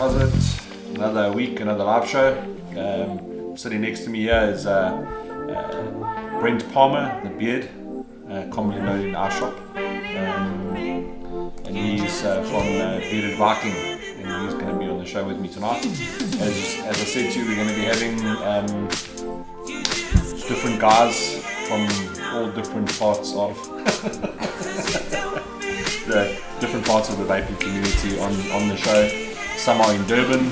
How's it? Another week, another live show. Sitting next to me here is Brent Palmer, the Beard, commonly known in our shop. And he's from Bearded Viking, and he's going to be on the show with me tonight. As I said to you, we're going to be having different guys from all different parts of the vaping community on the show. Some are in Durban,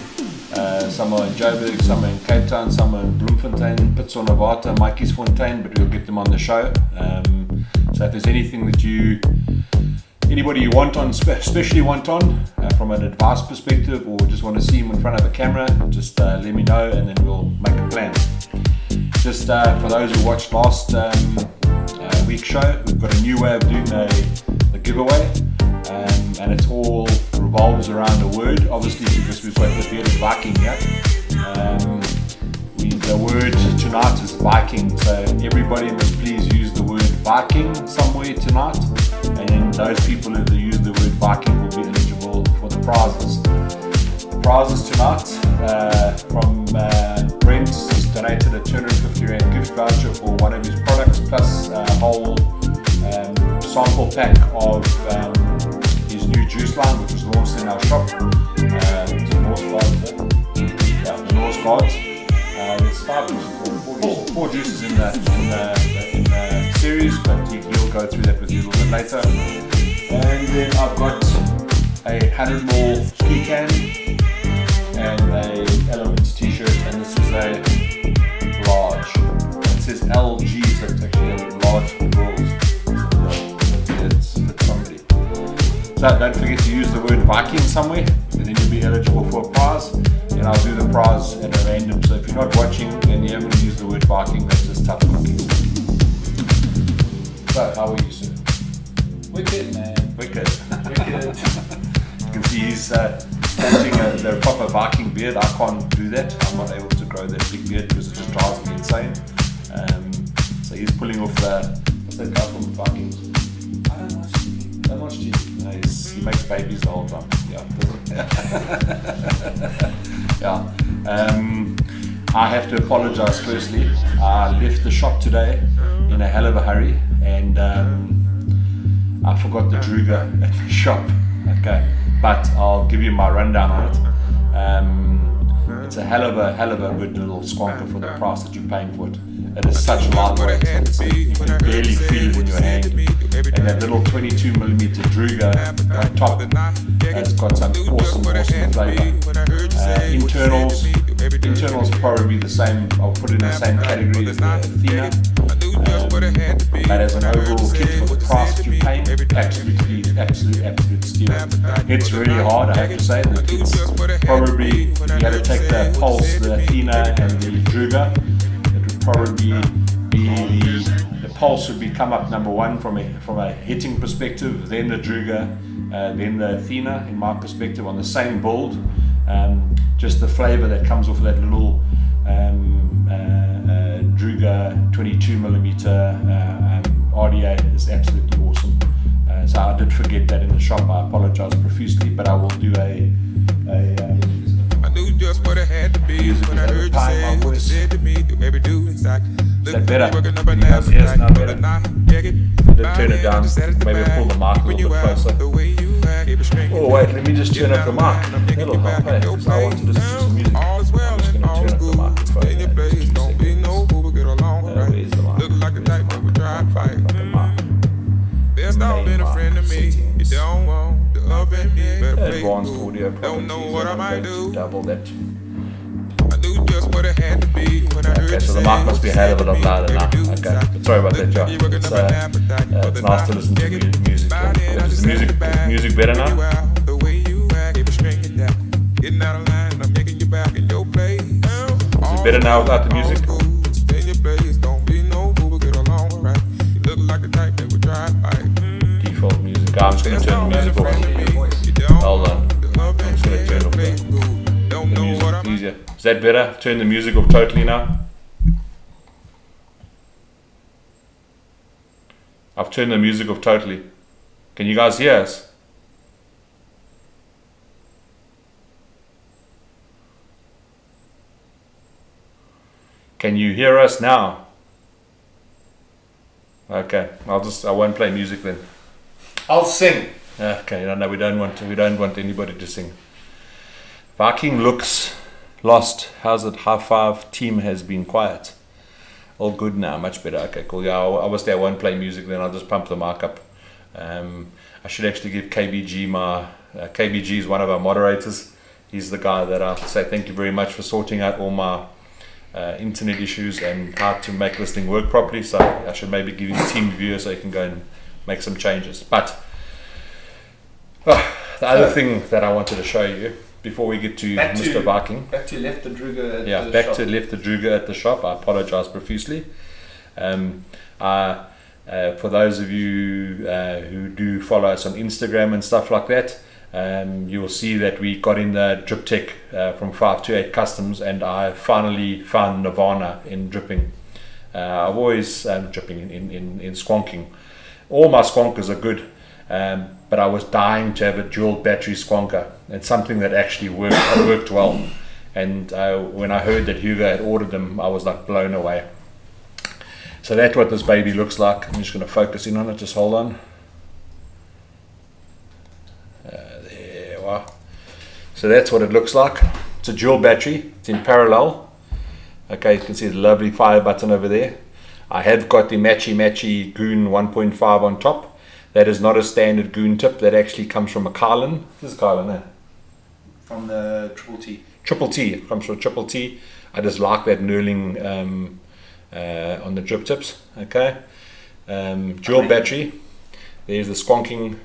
some are in Joburg, some are in Cape Town, some are in Bloemfontein, Pittsburgh, Mikey'sfontein, but we'll get them on the show. So if there's anything that anybody you want on, especially want on, from an advice perspective, or just want to see him in front of a camera, just let me know and then we'll make a plan. Just for those who watched last week's show, we've got a new way of doing the giveaway, and it all revolves around a word, obviously because we've got the Bearded Viking here. The word tonight is Viking, so everybody must please use the word Viking somewhere tonight, and those people who use the word Viking will be eligible for the prizes. The prizes tonight from Brent, he's donated a 250 Rand gift voucher for one of his products, plus a whole sample pack of his new juice line, which was launched in our shop. The Norse Gods, yeah, the Norse Gods. There's 5 juices, four juices in the series, but he'll go through that with you a little bit later. And then I've got a 100ml pecan and a Elements t-shirt, and this is a large. It says LG, so it's actually a large for girls. It's for somebody. So don't forget to use the word Viking somewhere, and then you'll be eligible for a prize. And I'll do the prize at a random. So if you're not watching and you haven't used the word Viking, that's just tough cooking. So how are you, sir? Wicked, man. Wicked. Wicked. You can see he's sporting the proper Viking beard. I can't do that. I'm not able to grow that big beard because it just drives me insane. So he's pulling off what's that guy from Vikings? I don't watch TV. Don't watch TV. No, he makes babies the whole time. Yeah. Yeah. I have to apologize firstly. I left the shop today in a hell of a hurry, and I forgot the Druga at the shop. Okay, but I'll give you my rundown on it. It's a hell of a good little Squonker for the price that you're paying for it. It is such lightweight, you can barely feel it in your hand. And that little 22mm Druga on top has got some awesome flavour. Internals will probably be the same. I'll put it in the same category as the Athena. But as an overall kit for the price that you're paying, absolute steal. It's really hard, I have to say. The kit's probably, if you had to take the Pulse, the Athena and the Druga, it would probably be the Pulse would be come up number 1 from a hitting perspective, then the Druga, then the Athena in my perspective on the same build. Just the flavour that comes off of that little Druga 22mm RDA is absolutely awesome. So I did forget that in the shop. I apologise profusely, but I will do a I knew just what it had to be when I heard you say what you said to me. Do maybe do exactly. Is that better? Yes, now better. Did turn it down. Maybe pull the mic a little bit closer. Oh wait, let me just turn up the mic. That'll help, hey, because I want to listen to some music. I'm just going to turn up the microphone. Where's the mic? There's not been a friend to me. You don't want the oven me. Advanced audio properties. Double that. I knew just what it had to be when I heard Okay, so the mic must be a hell of a lot louder now. Okay, sorry about that, John. It's nice to listen to music. Is the music better now? Is it better now without the music? Default music. I'm just going to turn the music off. Hold on. I'm just going to turn off the music. Easier. Is that better? Turn the music off totally now. I've turned the music off totally. Can you guys hear us? Can you hear us now? Okay, I won't play music then. I'll sing. Okay, no, we don't want anybody to sing. Viking looks lost. How's it? High five. Team has been quiet. All good now, much better. Okay, cool. Yeah, obviously I won't play music then. I'll just pump the mic up. I should actually give KBG KBG is one of our moderators. He's the guy that I'll say thank you very much for sorting out all my internet issues and how to make this thing work properly. So I should maybe give you the team viewer so you can go and make some changes. But the other thing that I wanted to show you before we get to Mr. Viking. Back to left the Druga at the shop. To left the Druga at the shop. I apologize profusely. For those of you who do follow us on Instagram and stuff like that, you will see that we got in the Driptech from 528 Customs, and I finally found Nirvana in dripping. I've always dripping in squonking. All my squonkers are good, but I was dying to have a dual battery squonker. It's something that actually worked well. And when I heard that Hugo had ordered them, I was like blown away. So that's what this baby looks like. I'm just going to focus in on it. Just hold on. There we are. So that's what it looks like. It's a dual battery. It's in parallel. Okay, you can see the lovely fire button over there. I have got the matchy Goon 1.5 on top. That is not a standard Goon tip. That actually comes from a Carlin. This is Carlin, eh? From the Triple T. Triple T. It comes from Triple T. I just like that knurling on the drip tips. Okay, dual battery. There's the squonking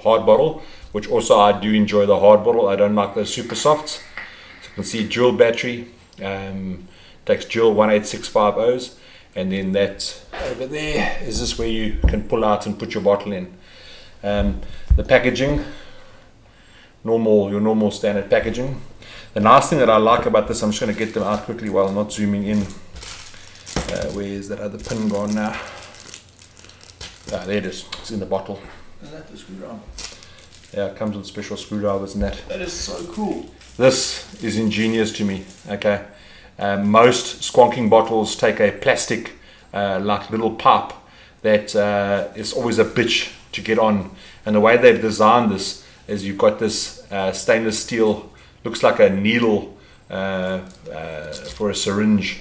hard bottle, which also I do enjoy the hard bottle. I don't like those super softs. So you can see dual battery, takes dual 18650s, and then that over there is this where you can pull out and put your bottle in. The packaging, your normal standard packaging. The nice thing that I like about this, I'm just going to get them out quickly while I'm not zooming in. Where's that other pin gone now? Ah, there it is. It's in the bottle. Is that the screwdriver? Yeah, it comes with special screwdrivers and that. That is so cool. This is ingenious to me. Okay, most squonking bottles take a plastic, like little pipe that is always a bitch to get on. And the way they've designed this is you've got this stainless steel. Looks like a needle for a syringe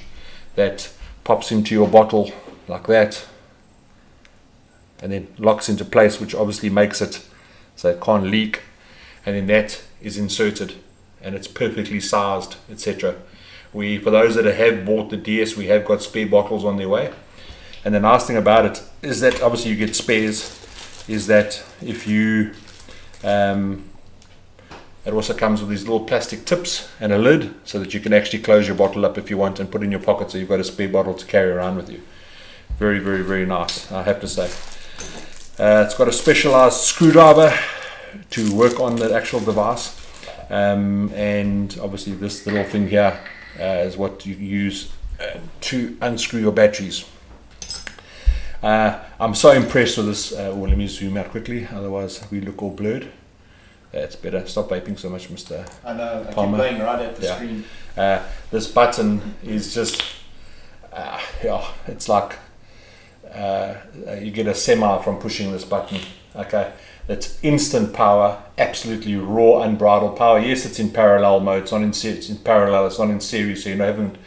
that pops into your bottle like that and then locks into place, which obviously makes it so it can't leak, and then that is inserted and it's perfectly sized, etc. For those that have bought the DS, we have got spare bottles on their way. And the nice thing about it is that obviously you get spares, is that if you it also comes with these little plastic tips and a lid so that you can actually close your bottle up if you want and put it in your pocket, so you've got a spare bottle to carry around with you. Very, very, very nice, I have to say. It's got a specialized screwdriver to work on the actual device. And obviously this little thing here is what you use to unscrew your batteries. I'm so impressed with this. Well, let me zoom out quickly, otherwise we look all blurred. It's better. Stop vaping so much, Mr. I know, I Palmer. keep playing right at the screen. This button is just, yeah, it's like you get a semi from pushing this button. Okay, it's instant power, absolutely raw, unbridled power. Yes, it's in parallel mode. It's not in series. It's in parallel. It's not in series. So you haven't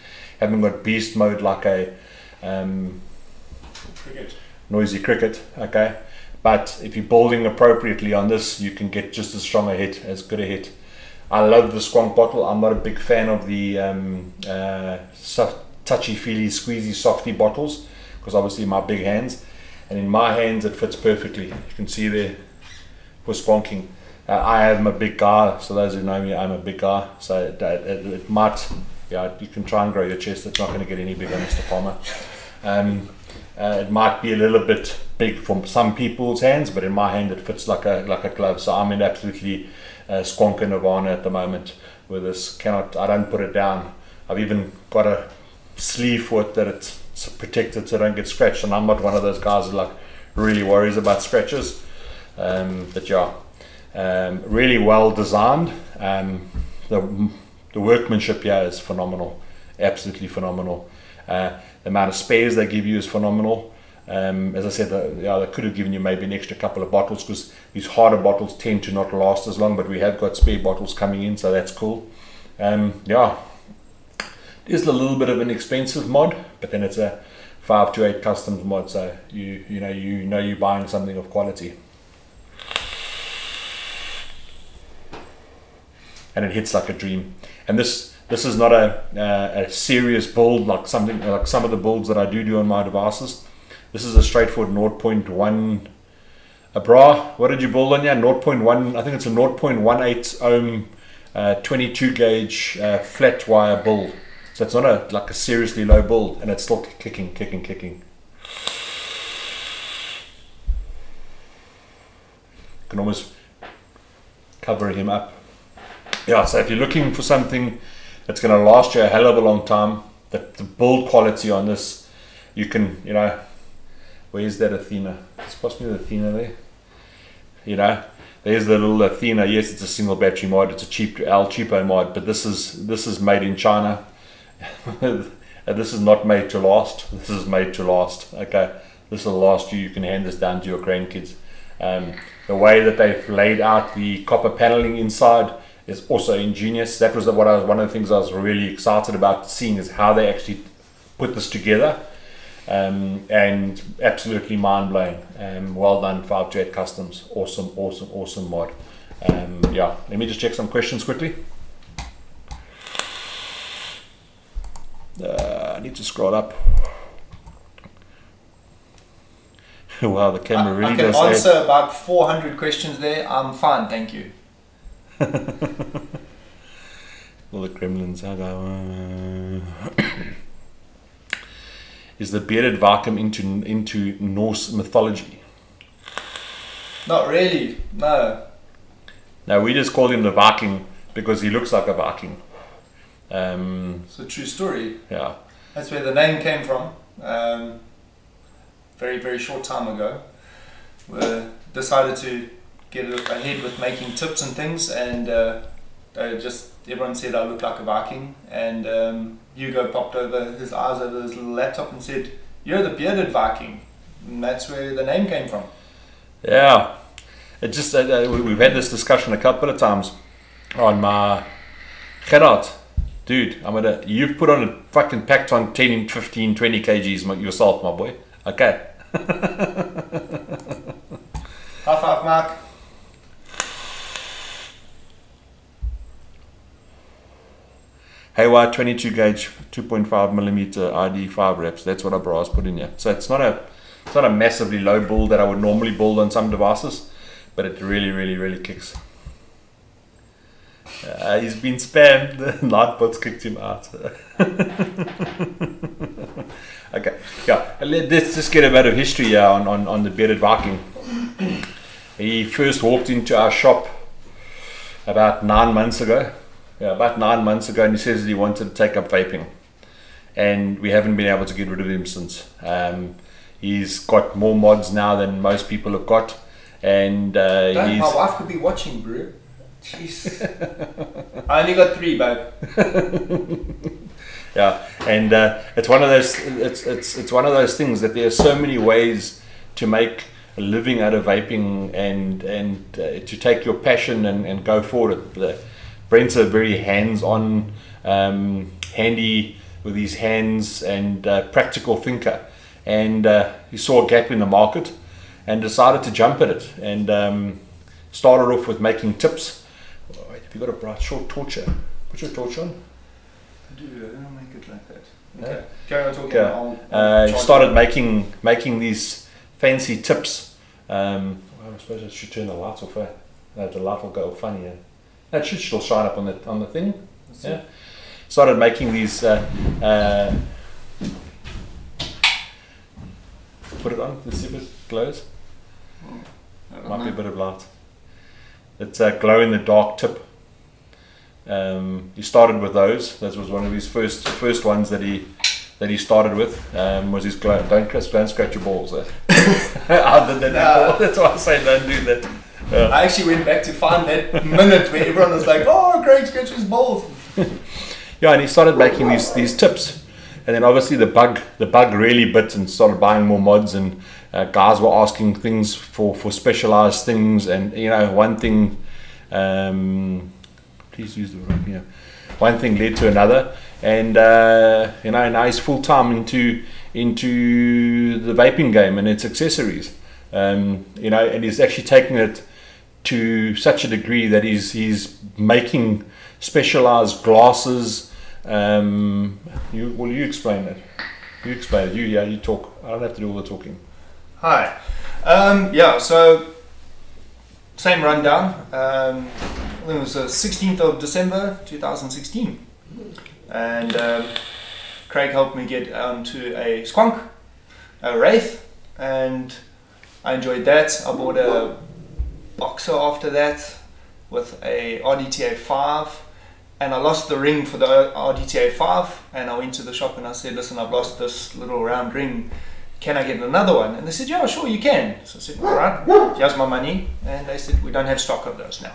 got beast mode like a noisy cricket. Okay. But if you're building appropriately on this, you can get just as strong a hit, as good a hit. I love the squonk bottle. I'm not a big fan of the touchy-feely, squeezy, softy bottles, because obviously my big hands. And in my hands, it fits perfectly. You can see there for squonking. I am a big guy, so those who know me, I'm a big guy. So it might, yeah, you can try and grow your chest. It's not going to get any bigger, Mr. Palmer. It might be a little bit big from some people's hands, but in my hand it fits like a glove. So I'm in absolutely Squonker Nirvana at the moment with this. I don't put it down. I've even got a sleeve for it that it's protected so I don't get scratched, and I'm not one of those guys who like really worries about scratches. But yeah, really well designed. The The workmanship here is phenomenal, absolutely phenomenal. The amount of spares they give you is phenomenal. As I said, they could have given you maybe an extra couple of bottles, because these harder bottles tend to not last as long, but we have got spare bottles coming in, so that's cool. Yeah, it is a little bit of an expensive mod, but then it's a 5 to 8 customs mod, so you know you're buying something of quality. And it hits like a dream. And this is not a serious build like some of the builds that I do on my devices. This is a straightforward 0.1 a bra. What did you build on here? 0.1, I think it's a 0.18 ohm 22 gauge flat wire build. So it's not like a seriously low build, and it's still kicking. You can almost cover him up. Yeah, so if you're looking for something that's going to last you a hell of a long time, the build quality on this, you can, you know, where's that Athena? It's possibly the Athena there. You know, there's the little Athena. Yes, it's a single battery mod. It's a cheapo mod, but this is made in China. This is not made to last. This is made to last. Okay, this will last you. You can hand this down to your grandkids. The way that they've laid out the copper paneling inside is also ingenious. That was one of the things I was really excited about seeing, is how they actually put this together, and absolutely mind-blowing. Well done, 5 to 8 Customs. Awesome mod. Yeah, let me just check some questions quickly. I need to scroll up. Wow, the camera really does. I can answer about 400 questions there. I'm fine, thank you. All the gremlins. Is the bearded Viking into Norse mythology? Not really, no. No, we just call him the Viking because he looks like a Viking. It's a true story. Yeah. That's where the name came from. Very short time ago. We decided to get ahead with making tips and things, and everyone said I look like a Viking, and Hugo popped over his eyes over his little laptop and said, "You're the bearded Viking," and that's where the name came from. Yeah, it just we've had this discussion a couple of times on my Gerard. Dude, you've put on a fucking packed on 10, 15, 20 kgs yourself, my boy. Okay. High five, Mark. Haywire 22 gauge 2.5mm ID 5 reps. That's what our bras put in here. So it's not a massively low build that I would normally build on some devices, but it really kicks. He's been spammed. Nightbots kicked him out. Okay, yeah. Let's just get a bit of history here on the bearded Viking. He first walked into our shop about 9 months ago. Yeah, about 9 months ago, and he says that he wanted to take up vaping, and we haven't been able to get rid of him since. He's got more mods now than most people have got, and my wife could be watching, bro. Jeez. I only got 3, babe. Yeah, and it's one of those. It's one of those things that there are so many ways to make a living out of vaping, and to take your passion and go forward. Brent's a very hands-on, handy with his hands, and practical thinker, and he saw a gap in the market and decided to jump at it, and started off with making tips. Wait, have you got a bright short torch here? Put your torch on. I do, I don't make it like that. Okay, carry on talking. Okay. He started making these fancy tips. I suppose I should turn the lights off. No, the light will go funny. That should still shine up on the thing. Yeah. Started making these. Put it on. Let's see if it glows. Might be a bit of light. It's a glow in the dark tip. He started with those. That was one of his first ones that he started with. Was his glow. Don't scratch your balls. I did that before. That's why I say don't do that. I actually went back to find that minute where everyone was like, "Oh, Craig scratches balls." Yeah, and he started making these tips, and then obviously the bug really bit and started buying more mods, and guys were asking things for specialized things, and you know, one thing, please use the word here. One thing led to another, and you know, now he's full time into the vaping game and its accessories. You know, and he's actually taking it to such a degree that he's making specialized glasses. You explain it. You explain it. You talk. I don't have to do all the talking. Hi. Yeah. So same rundown. I think it was the 16th of December 2016, and Craig helped me get onto a Squonker, a Wraith, and I enjoyed that. I bought a Boxer after that with a RDTA 5, and I lost the ring for the RDTA 5, and I went to the shop and I said, listen, I've lost this little round ring, can I get another one? And they said, yeah, sure, you can. So I said, all right, here's my money. And they said, we don't have stock of those now.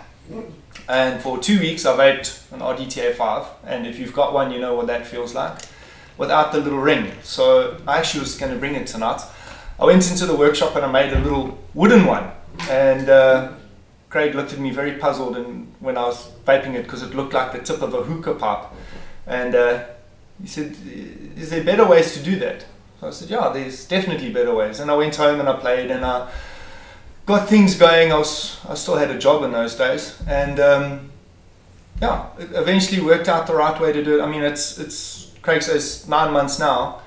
And for 2 weeks I vaped an RDTA 5, and if you've got one, you know what that feels like, without the little ring. So I actually was going to bring it tonight. I went into the workshop and I made a little wooden one, and Craig looked at me very puzzled and when I was vaping it, because it looked like the tip of a hookah pipe, and he said, is there better ways to do that? So I said, yeah, there's definitely better ways. And I went home and I played and I got things going. I still had a job in those days, and yeah, it eventually worked out the right way to do it. I mean, it's Craig says 9 months now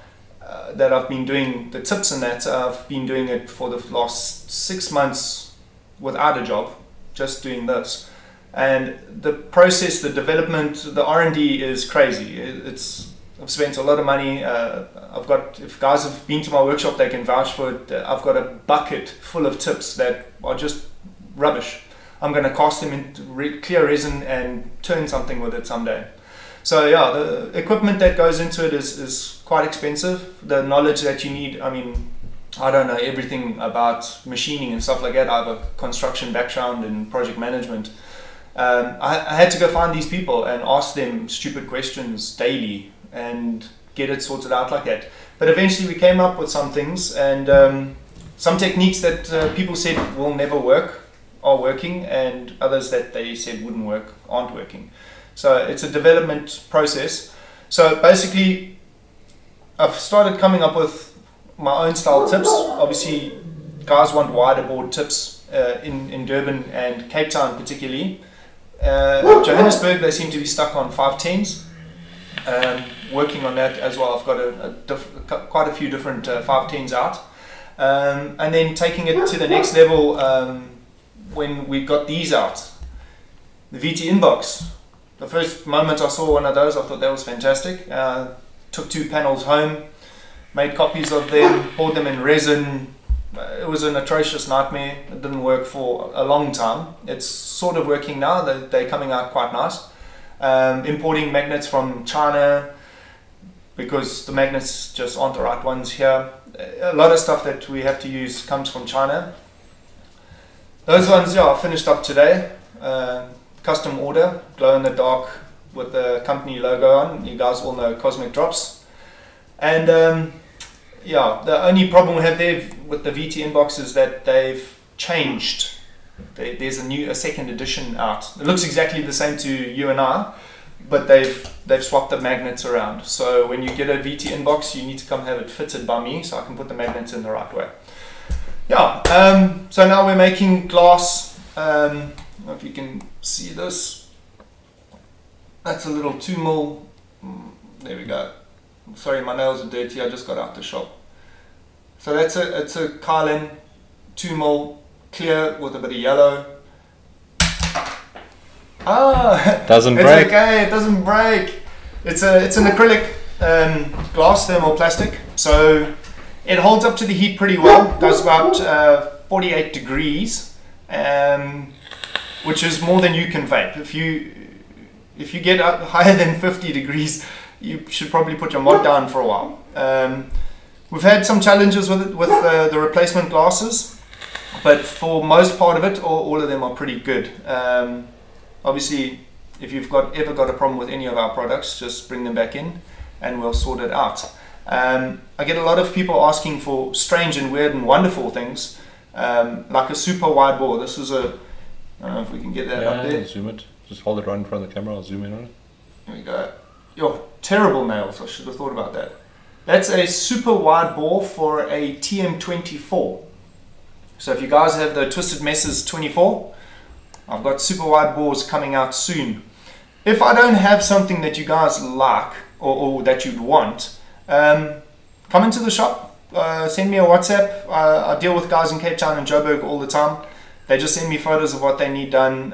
that I've been doing the tips and that. I've been doing it for the last 6 months without a job, just doing this. And the process, the development, the R&D is crazy. I've spent a lot of money. If guys have been to my workshop, they can vouch for it. I've got a bucket full of tips that are just rubbish. I'm going to cast them into clear resin and turn something with it someday. So yeah, the equipment that goes into it is quite expensive. The knowledge that you need, I mean, I don't know everything about machining and stuff like that. I have a construction background in project management. I had to go find these people and ask them stupid questions daily and get it sorted out like that. But eventually we came up with some things, and some techniques that people said will never work are working, and others that they said wouldn't work aren't working. So it's a development process. So basically I've started coming up with my own style tips. Obviously guys want wider board tips in Durban and Cape Town particularly. Johannesburg, they seem to be stuck on 510s. Working on that as well. I've got quite a few different 510s out, and then taking it to the next level. When we got these out, the VT inbox, the first moment I saw one of those, I thought that was fantastic. Took 2 panels home, made copies of them, poured them in resin. It was an atrocious nightmare. It didn't work for a long time. It's sort of working now. They're coming out quite nice. Importing magnets from China, because the magnets just aren't the right ones here. A lot of stuff that we have to use comes from China. Those ones, yeah, finished up today. Custom order, glow in the dark with the company logo on. You guys all know Cosmic Drops. And yeah, the only problem we have there with the VT inbox is that they've changed. There's a second edition out. It looks exactly the same to you and I, but they've swapped the magnets around. So when you get a VT inbox, you need to come have it fitted by me so I can put the magnets in the right way. Yeah, so now we're making glass. I don't know if you can see this. That's a little 2mm. There we go. Sorry, my nails are dirty. I just got out the shop. So it's a Kylan 2mm clear with a bit of yellow. Doesn't break. It's okay. It doesn't break. It's an acrylic glass thermal plastic, so it holds up to the heat pretty well. Does about 48 degrees, which is more than you can vape. If you get up higher than 50 degrees, you should probably put your mod down for a while. We've had some challenges with it, with the replacement glasses, but for most part of it, all of them are pretty good. Obviously, if you've ever got a problem with any of our products, just bring them back in and we'll sort it out. I get a lot of people asking for strange and weird and wonderful things, like a super wide bore. This is a, I don't know if we can get that up there. Zoom it. Just hold it right in front of the camera. I'll zoom in on it. There we go. Yo, terrible nails. I should have thought about that. That's a super wide bore for a TM24. So if you guys have the Twisted Messes 24, I've got super wide bores coming out soon. If I don't have something that you guys like or that you'd want, come into the shop, send me a WhatsApp. I deal with guys in Cape Town and Joburg all the time. They just send me photos of what they need done.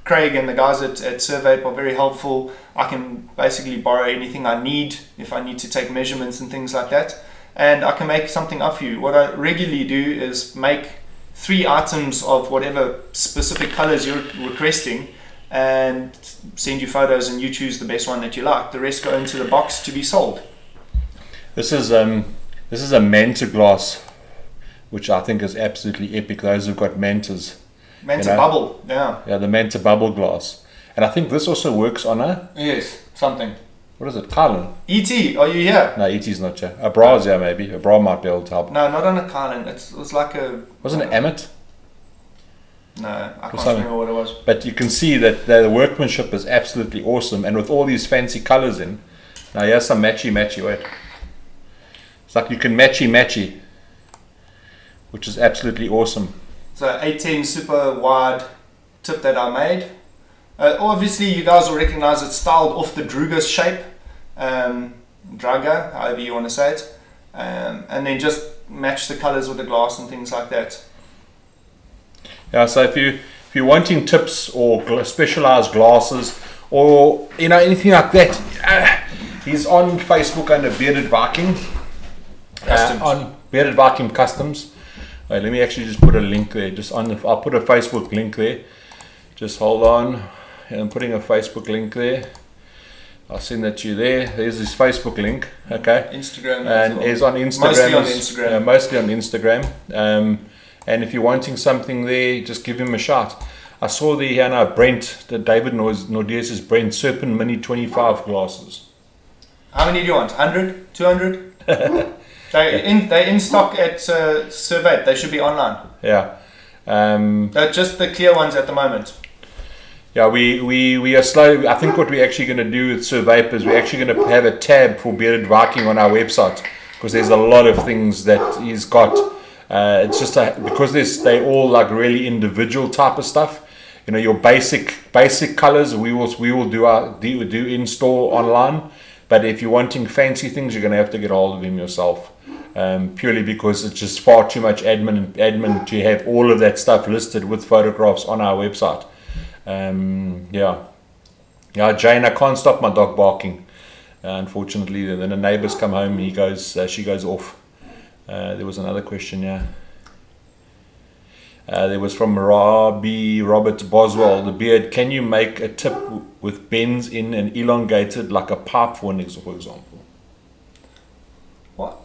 Craig and the guys at Survape are very helpful. I can basically borrow anything I need if I need to take measurements and things like that, and I can make something up for you. What I regularly do is make 3 items of whatever specific colors you're requesting and send you photos, and you choose the best one that you like. The rest go into the box to be sold. This is a manta glass, which I think is absolutely epic. Those who've got mantas. Manta bubble, yeah. Yeah, the manta bubble glass. And I think this also works on a... Yes, something. What is it? Carlin? E.T., are you here? No, E.T.'s not here. A bra's here maybe. A bra might be able to help. No, not on a Carlin. It was like a... Wasn't it Amit? No, I can't remember what it was. But you can see that the workmanship is absolutely awesome. And with all these fancy colors in... Now here's some matchy-matchy, wait. It's like you can matchy-matchy, which is absolutely awesome. So 810 super wide tip that I made. Obviously you guys will recognize it's styled off the Druga shape, Druga, however you want to say it, and then just match the colors with the glass and things like that. Yeah, so if you're wanting tips or specialized glasses or anything like that, he's on Facebook under Bearded Viking, on Bearded Viking Customs. Wait, let me actually just put a link there. I'll put a Facebook link there. Just hold on. I'm putting a Facebook link there. I'll send that to you there. There's his Facebook link. Okay. Instagram. And he's on Instagram. Mostly on Instagram. Yeah, mostly on Instagram. And if you're wanting something there, just give him a shout. I saw the Brent, the David Nordeus' Brent Serpent Mini 25 glasses. How many do you want? 100? 200? They're in stock at Survape. They should be online. Yeah. They're just the clear ones at the moment. Yeah, we are slow. I think what we're actually going to do with Survape is we're actually going to have a tab for Bearded Viking on our website, because there's a lot of things that he's got. It's just because they all like really individual type of stuff. Your basic colors we will do in store online. But if you're wanting fancy things, you're going to have to get hold of him yourself. Purely because it's just far too much admin to have all of that stuff listed with photographs on our website. Yeah, Jane, I can't stop my dog barking. Unfortunately, then the neighbors come home. She goes off. There was another question. Yeah. There was from Robert Boswell. The beard. Can you make a tip with bends in and elongated like a pipe, for example? What?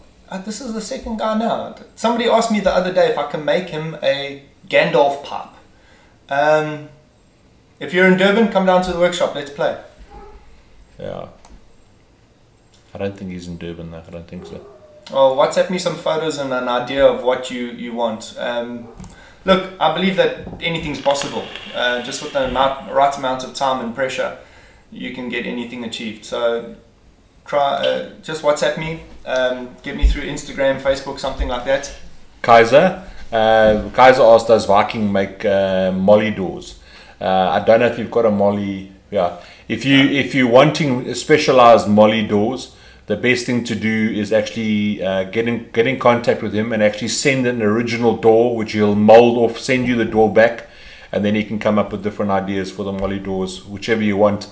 This is the second guy now. Somebody asked me the other day if I can make him a Gandalf pipe. If you're in Durban, come down to the workshop. Let's play. Yeah. I don't think he's in Durban though. I don't think so. Oh, WhatsApp me some photos and an idea of what you want. Look, I believe that anything's possible. Just with the right amount of time and pressure, you can get anything achieved. So try, just WhatsApp me, get me through Instagram, Facebook, something like that. Kaiser asked, does Viking make molly doors? I don't know if you've got a molly. Yeah, if you're wanting specialized molly doors, the best thing to do is actually get in contact with him and actually send an original door, which he'll mold off, send you the door back, and then he can come up with different ideas for the molly doors, whichever you want.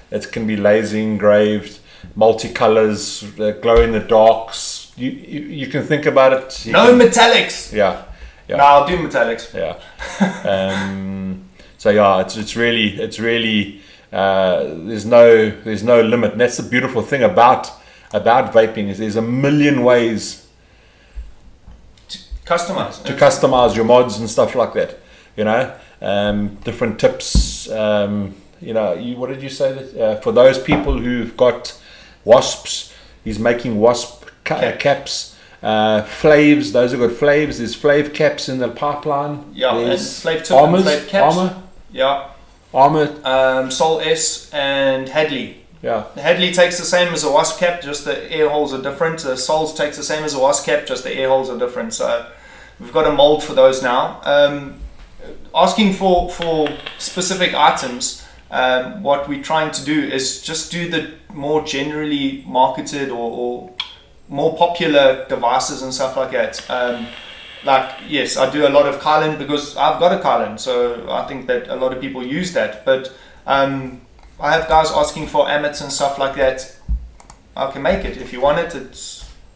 It can be laser engraved, multicolors, glow in the darks. You can think about it. No metallics. Yeah. No, I'll do metallics. Yeah. So yeah, it's really there's no limit, and that's the beautiful thing about vaping, is there's a million ways to customize your mods and stuff like that. Different tips. you know, what did you say that for those people who've got wasps, he's making wasp caps. Flaves, those have got flaves. There's flave caps in the pipeline. Yeah, there's and flave tip and flave caps. Armor. Yeah. Armor. Sol S and Hadley. Yeah. The Hadley takes the same as a wasp cap, just the air holes are different. The Sols takes the same as a wasp cap, just the air holes are different. So we've got a mold for those now. Asking for specific items, what we're trying to do is just do the more generally marketed or more popular devices and stuff like that. Like, yes, I do a lot of Kylan because I've got a Kylan, so I think that a lot of people use that. But I have guys asking for Amets and stuff like that. I can make it if you want it.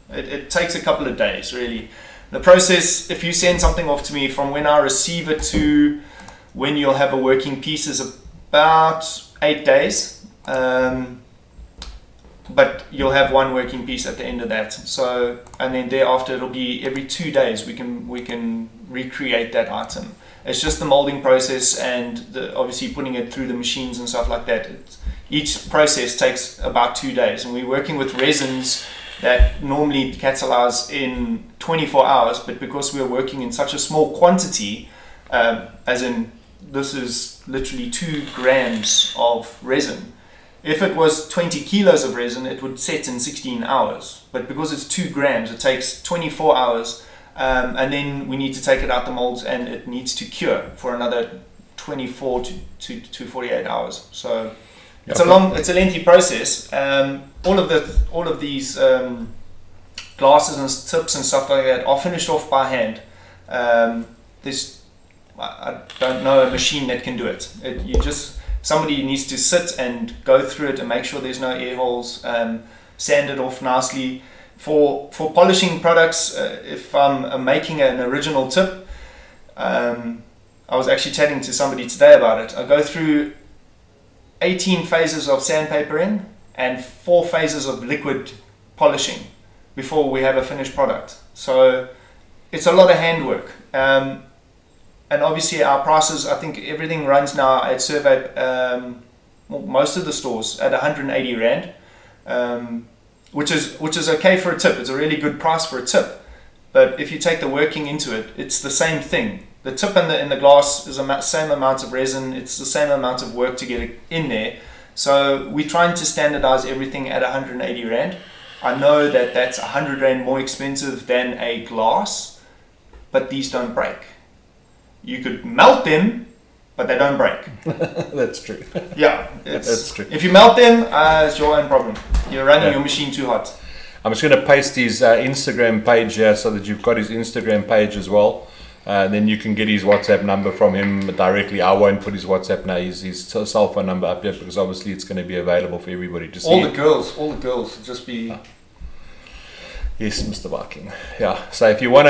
It takes a couple of days, really. The process, if you send something off to me, from when I receive it to when you'll have a working piece, is about 8 days. But you'll have one working piece at the end of that. So, and then thereafter it'll be every 2 days we can recreate that item. It's just the molding process and obviously putting it through the machines and stuff like that. Each process takes about 2 days, and we're working with resins that normally catalyze in 24 hours, but because we're working in such a small quantity, as in this is literally 2 grams of resin. If it was 20 kilos of resin, it would set in 16 hours. But because it's 2 grams, it takes 24 hours. And then we need to take it out the molds, and it needs to cure for another 24 to 48 hours. So it's a lengthy process. All of these glasses and tips and stuff like that are finished off by hand. I don't know a machine that can do it. Somebody needs to sit and go through it and make sure there's no air holes, sand it off nicely. For polishing products, if I'm making an original tip, I was actually chatting to somebody today about it. I go through 18 phases of sandpapering and 4 phases of liquid polishing before we have a finished product. So it's a lot of handwork. And obviously our prices, I think everything runs now at Survey, most of the stores at 180 Rand. Which is okay for a tip. It's a really good price for a tip. But if you take the working into it, it's the same thing. The tip in the glass is the same amount of resin. It's the same amount of work to get it in there. So we're trying to standardize everything at 180 Rand. I know that that's 100 Rand more expensive than a glass, but these don't break. You could melt them, but they don't break. That's true. Yeah, that's true. If you melt them, it's your own problem. You're running your machine too hot. I'm just going to paste his Instagram page here so that you've got his Instagram page as well. Then you can get his WhatsApp number from him directly. I won't put his WhatsApp now, his cell phone number up here, because obviously it's going to be available for everybody to see. All the girls, just be. Yes, Mr. Viking. Yeah. So if you want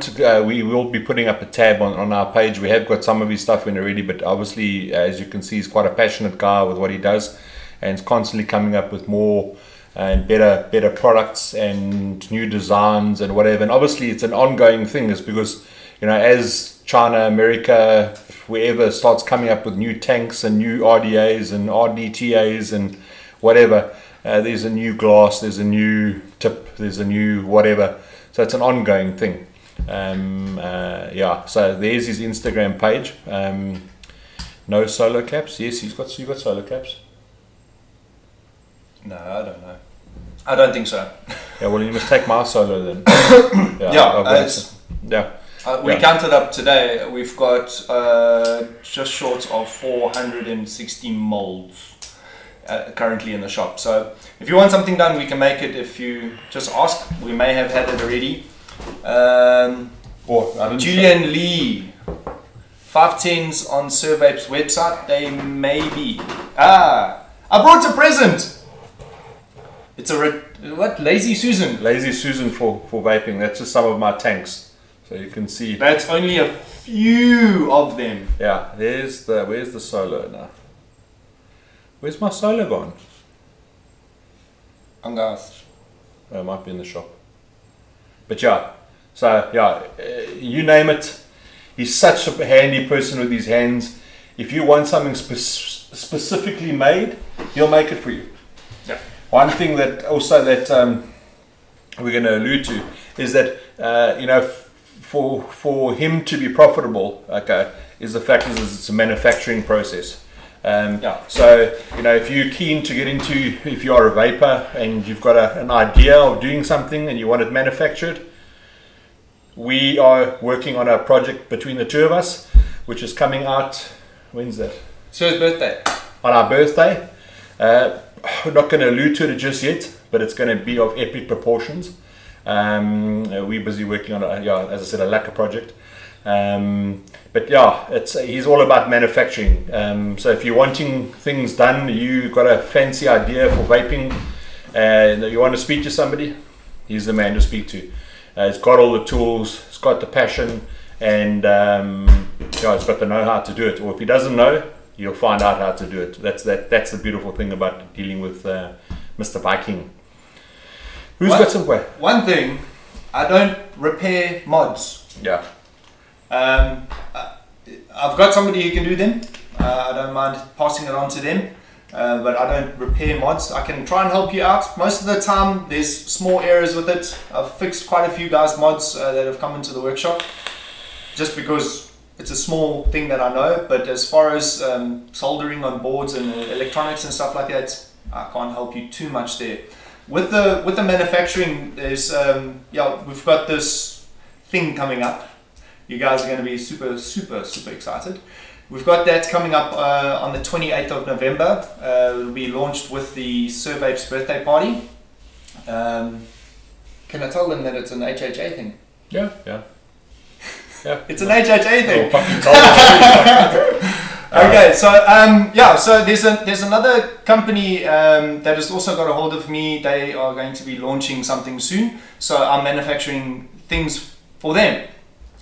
to, we will be putting up a tab on our page. We have got some of his stuff in already, but obviously, as you can see, he's quite a passionate guy with what he does, and is constantly coming up with more and better products and new designs and whatever. And obviously, it's an ongoing thing, is because, you know, as China, America, wherever starts coming up with new tanks and new RDAs and RDTAs and whatever. There's a new glass, there's a new tip, there's a new whatever. So it's an ongoing thing. Yeah, so there's his Instagram page. No solo caps. Yes, you've got solo caps. No, I don't know. I don't think so. Yeah, well, you must take my solo then. We counted up today. We've got just short of 460 molds. Currently in the shop. So if you want something done, we can make it. If you just ask, we may have had it already. Julian Lee, 510s on Survey's website. They may be. I brought a present. It's what? Lazy Susan. Lazy Susan for vaping. That's just some of my tanks, so you can see. That's only a few of them. Yeah. Where's the solo now? Where's my solo gone? Angas. It might be in the shop. But yeah, so yeah, you name it. He's such a handy person with his hands. if you want something specifically made, he'll make it for you. Yeah. One thing that also that we're going to allude to is that you know, for him to be profitable, okay, is the fact is it's a manufacturing process. So you know, if you're keen to get into, if you are a vapor and you've got an idea of doing something and you want it manufactured, we are working on a project between the two of us, which is coming out. When's that? So his birthday. On our birthday. We're not going to allude to it just yet, but it's going to be of epic proportions. We're busy working on as I said, a lacquer project. But yeah, he's all about manufacturing. So if you're wanting things done, you've got a fancy idea for vaping, and you want to speak to somebody, he's the man to speak to. He's got all the tools, he's got the passion, and he's got the know-how to do it. Or if he doesn't know, you'll find out how to do it. That's the beautiful thing about dealing with Mr. Viking. Who's got some way? One thing, I don't repair mods. Yeah. I've got somebody who can do them. I don't mind passing it on to them, but I don't repair mods. I can try and help you out. Most of the time there's small errors with it. I've fixed quite a few guys' mods that have come into the workshop, just because it's a small thing that I know. But as far as soldering on boards and electronics and stuff like that, I can't help you too much there. With the manufacturing, there's we've got this thing coming up. You guys are going to be super excited. We've got that coming up on the 28th of November. It will be launched with the Survape's birthday party. Can I tell them that it's an HHA thing? Yeah. It's an HHA thing. Oh, okay, so so there's another company that has also got a hold of me. They are going to be launching something soon, so I'm manufacturing things for them.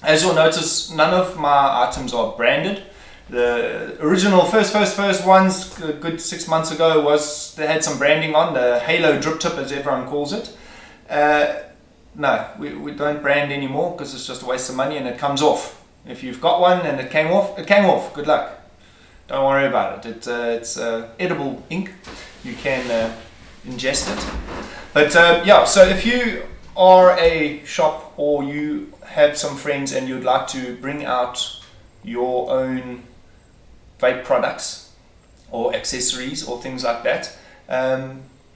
As you'll notice, none of my items are branded. The original first ones, a good 6 months ago, they had some branding on, the Halo drip tip as everyone calls it. No, we don't brand anymore because it's just a waste of money and it comes off. If you've got one and it came off, good luck. Don't worry about it. It's edible ink. You can ingest it. But so if you are a shop or you have some friends and you'd like to bring out your own vape products or accessories or things like that,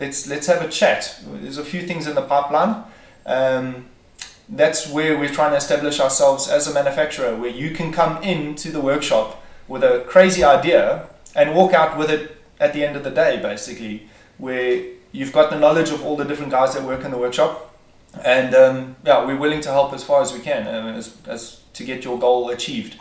let's have a chat. There's a few things in the pipeline. That's where we're trying to establish ourselves as a manufacturer, where you can come into the workshop with a crazy idea and walk out with it at the end of the day, basically, where you've got the knowledge of all the different guys that work in the workshop. And we're willing to help as far as we can, as to get your goal achieved.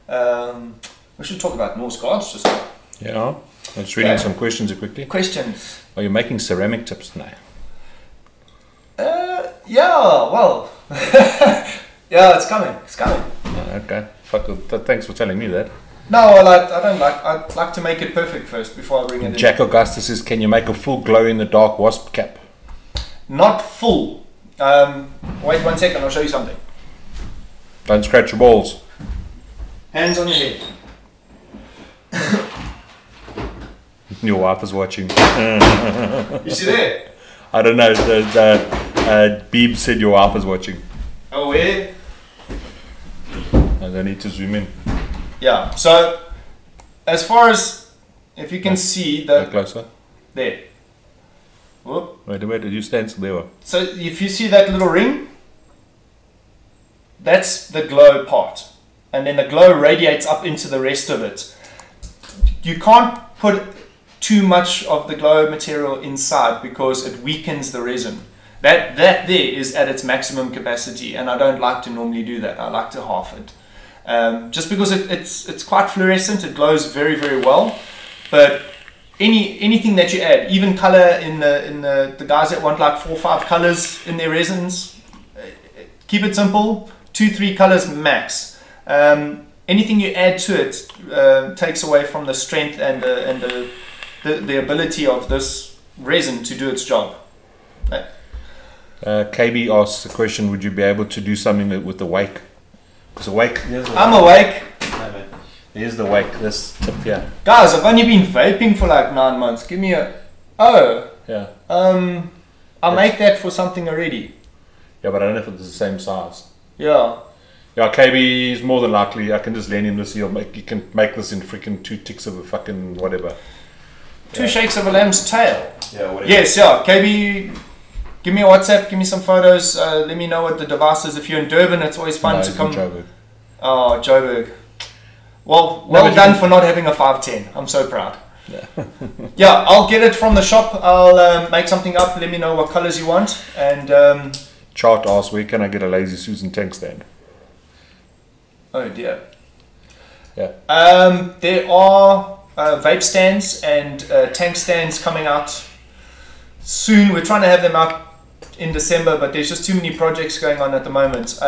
We should talk about Norse Gods just now. Yeah, I'm just reading some questions quickly. Questions? Are you making ceramic tips now? Well, yeah, it's coming. Okay, thanks for telling me that. No, well, I don't like. I'd like to make it perfect first before I bring it in. Jack Augustus says, can you make a full glow-in-the-dark wasp cap? Not full. Wait 1 second, I'll show you something. Don't scratch your balls. Hands on your head. Your wife is watching. Is she there? I don't know. Beeb said your wife is watching. Oh, where? I don't need to zoom in. Yeah, so as far as, if you can see the... Closer. There. Whoop. Wait, did you stand still there? So if you see that little ring, that's the glow part. And then the glow radiates up into the rest of it. You can't put too much of the glow material inside because it weakens the resin. That there is at its maximum capacity, and I don't like to normally do that. I like to half it. Just because it's quite fluorescent, it glows very, very well. But anything that you add, even color in the guys that want like 4 or 5 colors in their resins, keep it simple, 2-3 colors max. Anything you add to it takes away from the strength and the ability of this resin to do its job. KB asks the question, would you be able to do something with the wake? Because awake, I'm awake. Here's the wake. This tip here. Guys, I've only been vaping for like 9 months. Give me a... Oh. Yeah. I'll make that for something already. Yeah, but I don't know if it's the same size. Yeah. Yeah, KB is more than likely. I can just lend him this. He can make this in freaking 2 ticks of a fucking whatever. 2 shakes of a lamb's tail. Yeah, whatever. Yes, yeah. KB, give me a WhatsApp. Give me some photos. Let me know what the device is. If you're in Durban, it's always fun to come. Joburg. Oh, Joburg. Well done for not having a 510. I'm so proud. Yeah. Yeah, I'll get it from the shop. I'll make something up. Let me know what colors you want. And Chart asks, where can I get a Lazy Susan tank stand? oh dear. Yeah. There are vape stands and tank stands coming out soon. We're trying to have them out in December, but there's just too many projects going on at the moment.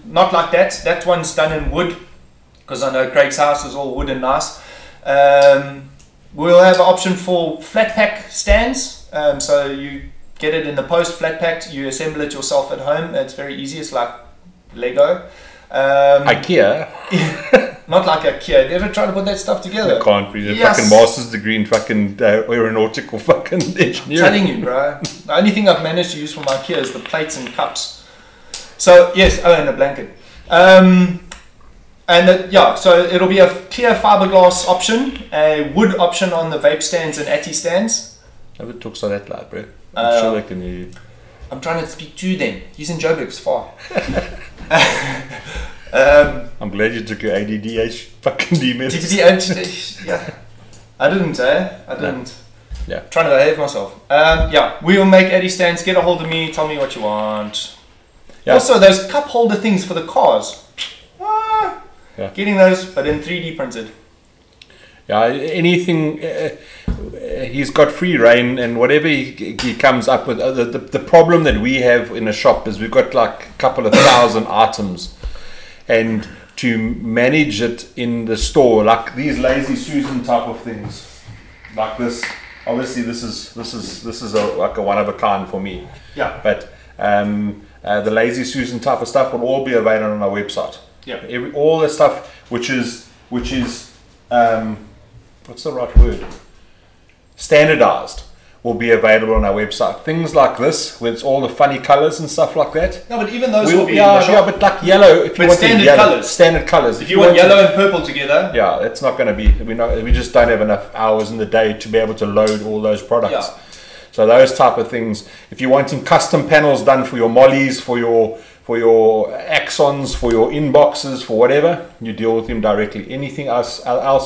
Not like that. That one's done in wood, because I know Craig's house is all wood and nice. We'll have an option for flat pack stands. So you get it in the post, flat packed, you assemble it yourself at home. It's very easy. It's like Lego. IKEA? Not like IKEA. You ever tried to put that stuff together? You can't read a Yes. fucking master's degree in fucking aeronautical fucking engineering. I'm telling you, bro. The only thing I've managed to use from IKEA is the plates and cups. So, yes, and a blanket. Yeah, so it'll be a clear fiberglass option, a wood option on the vape stands and Atty stands. Never talks like that loud, bro. I'm sure they can hear you. I'm trying to speak to them. He's in Joburg, it's far. I'm glad you took your ADDH fucking D medicine. Yeah. I didn't, I didn't. Yeah. Trying to behave myself. Yeah, we will make Atty stands. Get a hold of me. Tell me what you want. Yeah. Also, those cup holder things for the cars. Yeah. Getting those, but in 3D printed. Yeah, anything. He's got free reign, and whatever he comes up with. The problem that we have in a shop is we've got like a couple of thousand items, and to manage it in the store, like these Lazy Susan type of things, like this. Obviously, this is like a one of a kind for me. Yeah. But the Lazy Susan type of stuff will all be available on our website. Yeah. All the stuff which is what's the right word? Standardized will be available on our website. Things like this, where it's all the funny colors and stuff like that. No, but even those will be in the yeah, shop. but like yellow. If you want standard yellow, colors. Standard colors. If you want yellow and purple together. Yeah, it's not going to be. We just don't have enough hours in the day to be able to load all those products. Yeah. So those type of things. If you're wanting custom panels done for your mollies, for your axons, for your inboxes, for whatever, you deal with him directly. Anything else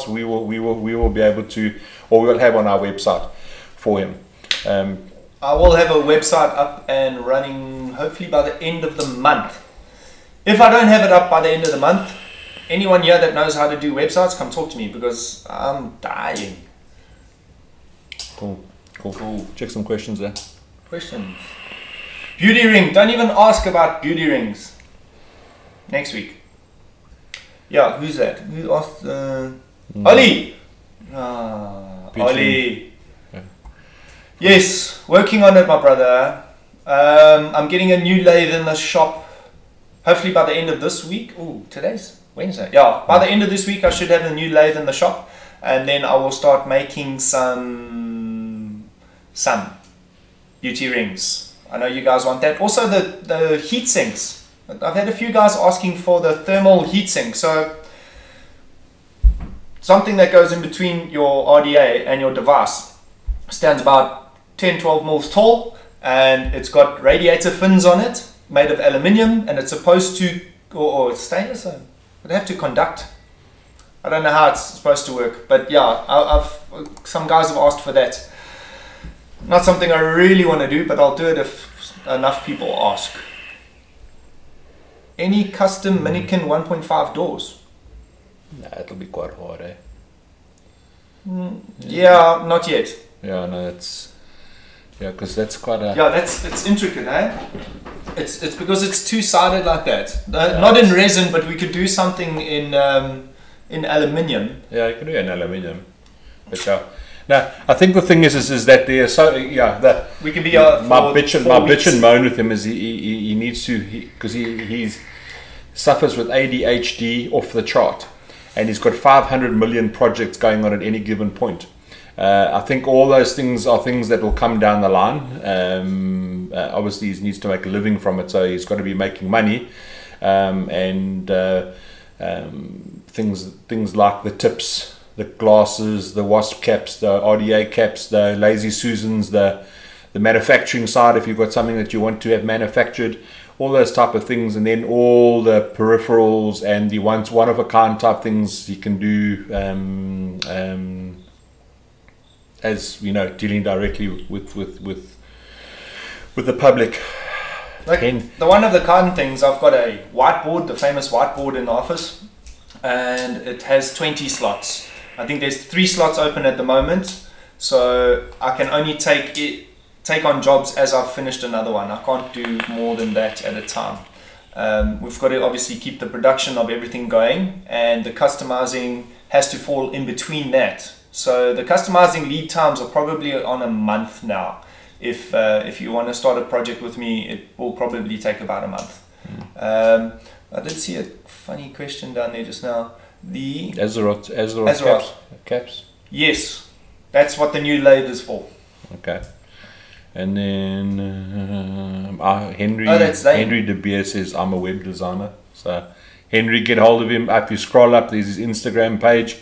we will be able to, or we'll have on our website for him. I will have a website up and running hopefully by the end of the month. If I don't have it up by the end of the month, anyone here that knows how to do websites, come talk to me, because I'm dying. Cool. Check some questions there. Questions. Beauty ring. Don't even ask about beauty rings. Next week. Yeah, who's that? Who asked? Ollie. Ollie. Yeah. Yes, working on it, my brother. I'm getting a new lathe in the shop. Hopefully by the end of this week. Oh, today's Wednesday. Yeah, by the end of this week I should have a new lathe in the shop, and then I will start making some beauty rings. I know you guys want that. Also the heat sinks. I've had a few guys asking for the thermal heat sink. So something that goes in between your RDA and your device. Stands about 10-12 mils tall, and it's got radiator fins on it made of aluminium, and it's supposed to, or stainless, it'd have to conduct. I don't know how it's supposed to work, but yeah, some guys have asked for that. Not something I really want to do, but I'll do it if enough people ask. Any custom Minikin 1.5 doors? Nah, it'll be quite hard, eh? Yeah, not yet. Yeah, no, because that's quite a... Yeah, it's intricate, eh? It's because it's two-sided like that. Not in resin, but we could do something in aluminium. Yeah, you can do it in aluminium. But yeah. Now, I think the thing is that there are so that we can be my bitch and moan with him is he needs to, because he suffers with ADHD off the chart, and he's got 500 million projects going on at any given point. I think all those things are things that will come down the line. Obviously, he needs to make a living from it, so he's got to be making money. Things like the tips, the glasses, the wasp caps, the RDA caps, the Lazy Susans, the manufacturing side, if you've got something that you want to have manufactured, all those type of things, and then all the peripherals and the one-of-a-kind type things you can do, as you know, dealing directly with the public. Like the one-of-a-kind things, I've got a whiteboard, the famous whiteboard in the office, and it has 20 slots. I think there's 3 slots open at the moment, so I can only take on jobs as I've finished another one. I can't do more than that at a time. We've got to obviously keep the production of everything going, and the customizing has to fall in between that. So the customizing lead times are probably on a month now. If you want to start a project with me, it will probably take about a month. I did see a funny question down there just now. The Azeroth caps? Yes, that's what the new lathe is for. Okay. And then Henry De Beer says, I'm a web designer. So Henry, get hold of him. If you scroll up, there's his Instagram page.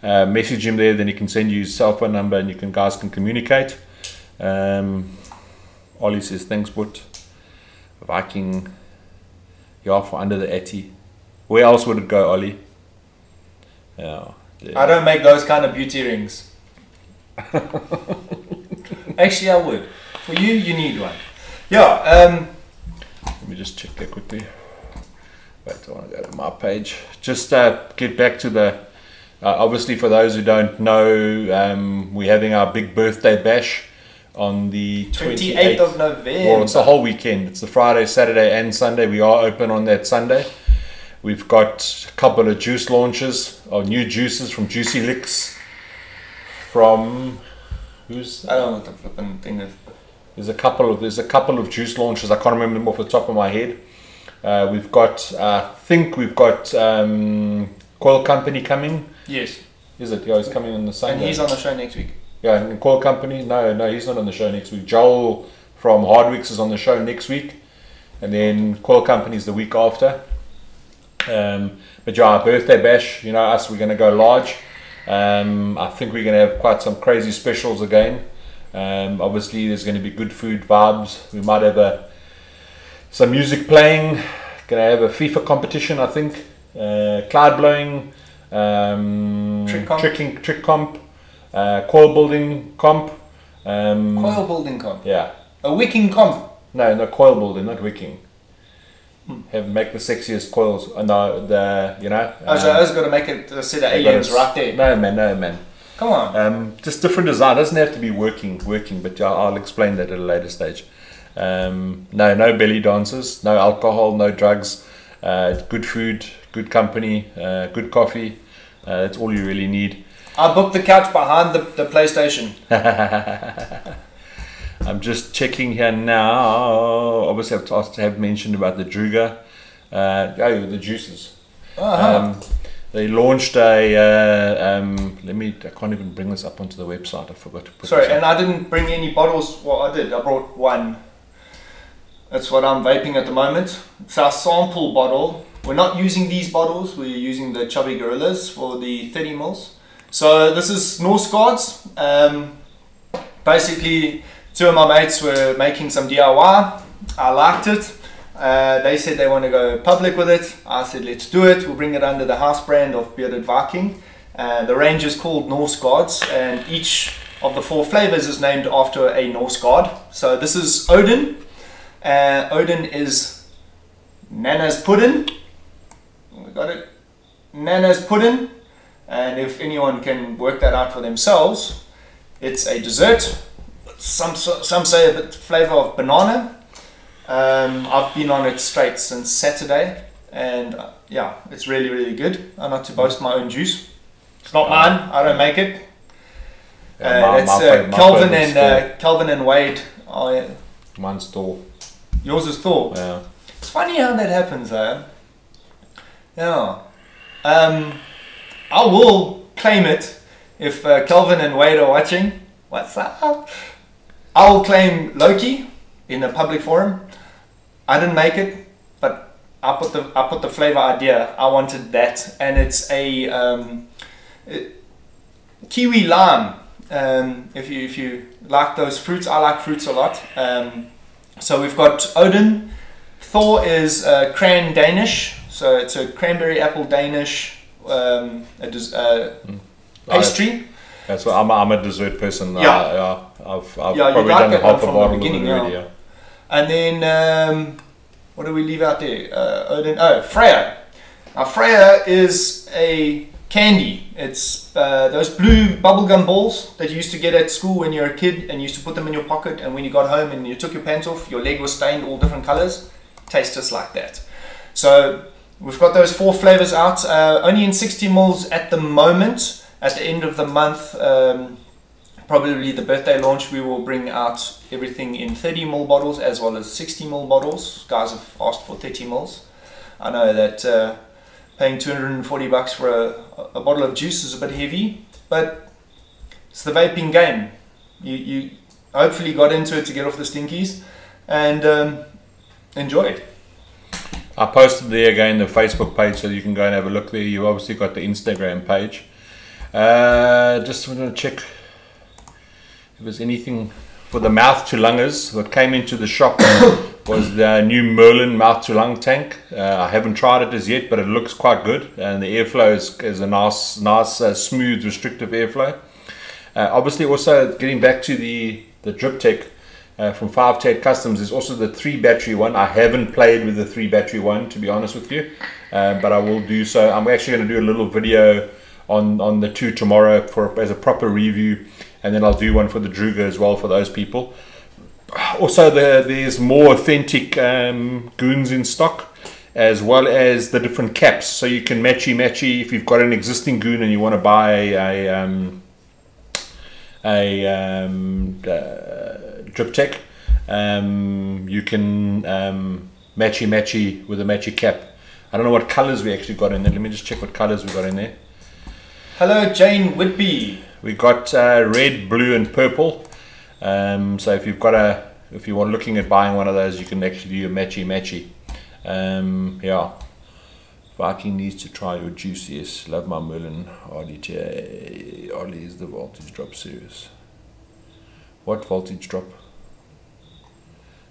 Message him there, then he can send you his cell phone number and you guys can communicate. Ollie says, thanks, but Viking, yeah, for under the Atty. Where else would it go, Ollie? Yeah, I don't make those kind of beauty rings. Actually, I would. For you, you need one. Yeah. Let me just check that quickly. Wait, I want to go to my page. Just get back to the... obviously, for those who don't know, we're having our big birthday bash on the 28th of November. Well, it's the whole weekend. It's the Friday, Saturday and Sunday. We are open on that Sunday. We've got a couple of juice launches, or new juices from Juicy Licks. From... Who's... I don't know what the flipping thing is. There's a couple of juice launches. I can't remember them off the top of my head. We've got... I think we've got Coil Company coming. Yes. Is it? Yeah, he's coming on the Sunday. And he's on the show next week. Yeah, and Coil Company, no, he's not on the show next week. Joel from Hardwicks is on the show next week, and then Coil Company is the week after. But yeah, our birthday bash, you know us, we're going to go large. I think we're going to have quite some crazy specials again. Obviously, there's going to be good food vibes. We might have some music playing. Going to have a FIFA competition, I think. Cloud blowing, trick comp. Coil building comp. Coil building comp? Yeah. A wicking comp? No, coil building, not wicking. Make the sexiest coils. No, you know. So I was going to make a set of aliens right there. No, man. Come on. Just different design. It doesn't have to be working, but I'll explain that at a later stage. No belly dancers, no alcohol, no drugs. Good food, good company, good coffee. That's all you really need. I booked the couch behind the PlayStation. I'm just checking here now. Obviously, I have mentioned about the Druga. The juices. They launched a. I can't even bring this up onto the website. I forgot to put. Sorry, and I didn't bring any bottles. Well, I did. I brought one. That's what I'm vaping at the moment. It's our sample bottle. We're not using these bottles. We're using the Chubby Gorillas for the 30 mils. So this is Norse Gods. Basically, 2 of my mates were making some DIY. I liked it. They said they want to go public with it. I said, let's do it. We'll bring it under the house brand of Bearded Viking. The range is called Norse Gods, and each of the 4 flavors is named after a Norse god. So this is Odin. Odin is Nana's Pudding. We got it. Nana's Pudding. And if anyone can work that out for themselves, it's a dessert. Some say a bit flavor of banana. I've been on it straight since Saturday, and yeah, it's really, really good. I like to boast my own juice. It's not mine. I don't make it. Kelvin and Wade. Mine's Thor. Yours is Thor. Yeah. It's funny how that happens, though. Yeah. I will claim it if Kelvin and Wade are watching. What's up? I will claim Loki in a public forum. I didn't make it, but I put the flavor idea. I wanted that, and it's a kiwi lime. If you like those fruits, I like fruits a lot. So we've got Odin. Thor is cran Danish, so it's a cranberry apple Danish pastry. That's what I'm a dessert person. Yeah. I've probably done half a bottle of it already. Yeah. And then what do we leave out there? Odin. Oh, Freya. Now Freya is a candy. It's those blue bubblegum balls that you used to get at school when you were a kid, and you used to put them in your pocket, and when you got home and you took your pants off, your leg was stained all different colors. Tastes just like that. So we've got those 4 flavors out, only in 60 mils at the moment. At the end of the month, probably the birthday launch, we will bring out everything in 30 ml bottles as well as 60 ml bottles. Guys have asked for 30 mils. I know that paying $240 for a bottle of juice is a bit heavy, but it's the vaping game. You hopefully got into it to get off the stinkies and enjoy it. I posted there again the Facebook page, so you can go and have a look there. You've obviously got the Instagram page. Just want to check if there's anything for the mouth to lungers. What came into the shop was the new Merlin mouth to lung tank. I haven't tried it as yet, but it looks quite good, and the airflow is a nice smooth, restrictive airflow. Obviously, also getting back to the Driptech from 5 Customs, there's also the 3 battery one. I haven't played with the 3 battery one, to be honest with you, but I will do so. I'm actually going to do a little video on the 2 tomorrow as a proper review, and then I'll do one for the Druga as well for those people. Also, there's more authentic goons in stock, as well as the different caps, so you can matchy if you've got an existing goon and you want to buy a Driptech, you can matchy with a matchy cap. I don't know what colors we actually got in there. Let me just check what colors we got in there. Hello, Jane Whitby. We got red, blue, and purple. So if you are looking at buying one of those, you can actually do a matchy. Yeah. Viking needs to try your juice. Yes, love my Merlin. Ollie is the voltage drop serious. What voltage drop?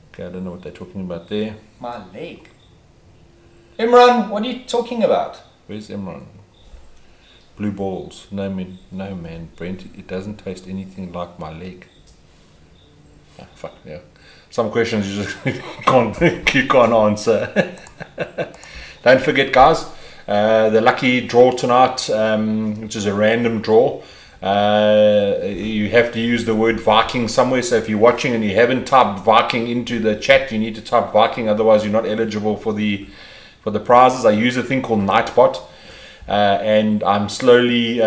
Okay, I don't know what they're talking about there. My leg. Imran, what are you talking about? Where's Imran? Blue balls. No man, Brent, it doesn't taste anything like my leg. Oh, fuck yeah. Some questions you just can't answer. Don't forget, guys, the lucky draw tonight, which is a random draw. You have to use the word Viking somewhere, so if you're watching and you haven't typed Viking into the chat, you need to type Viking, otherwise you're not eligible for the prizes. I use a thing called Nightbot, and I'm slowly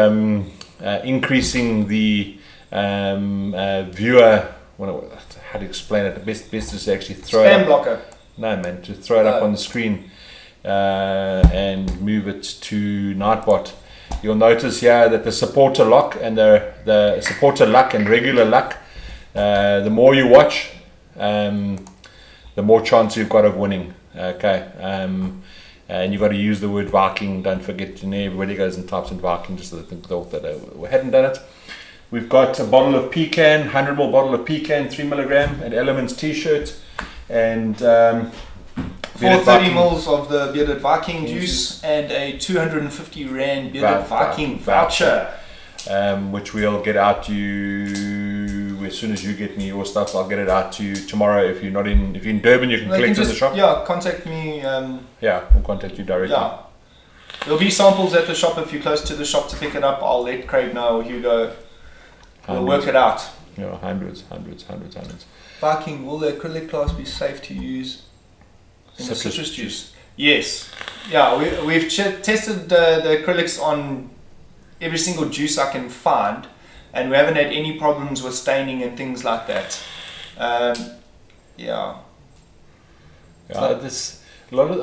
increasing the viewer, how to explain it, the best is to actually throw Spam it up. blocker. No man, to throw it up on the screen and move it to Nightbot. You'll notice here that the supporter lock and the supporter luck and regular luck, the more you watch, the more chance you've got of winning. Okay, and you've got to use the word Viking. Don't forget, everybody goes and types in Viking just so they thought that we hadn't done it. We've got a bottle of pecan, 100ml bottle of pecan, 3mg, an Elements t-shirt, and 430 mils of the Bearded Viking juice, and a 250 Rand Bearded Viking voucher. Which we'll get out to you as soon as you get me your stuff. I'll get it out to you tomorrow. If you're in Durban, you can collect it in the shop. Yeah, contact me. Yeah, we'll contact you directly. Yeah, there'll be samples at the shop if you're close to the shop to pick it up. I'll let Craig know, or Hugo. We'll work it out. Yeah, hundreds. Viking, will the acrylic glass be safe to use in the citrus juice? Yes. Yeah, we've tested the acrylics on every single juice I can find, and we haven't had any problems with staining and things like that. Yeah. This a lot of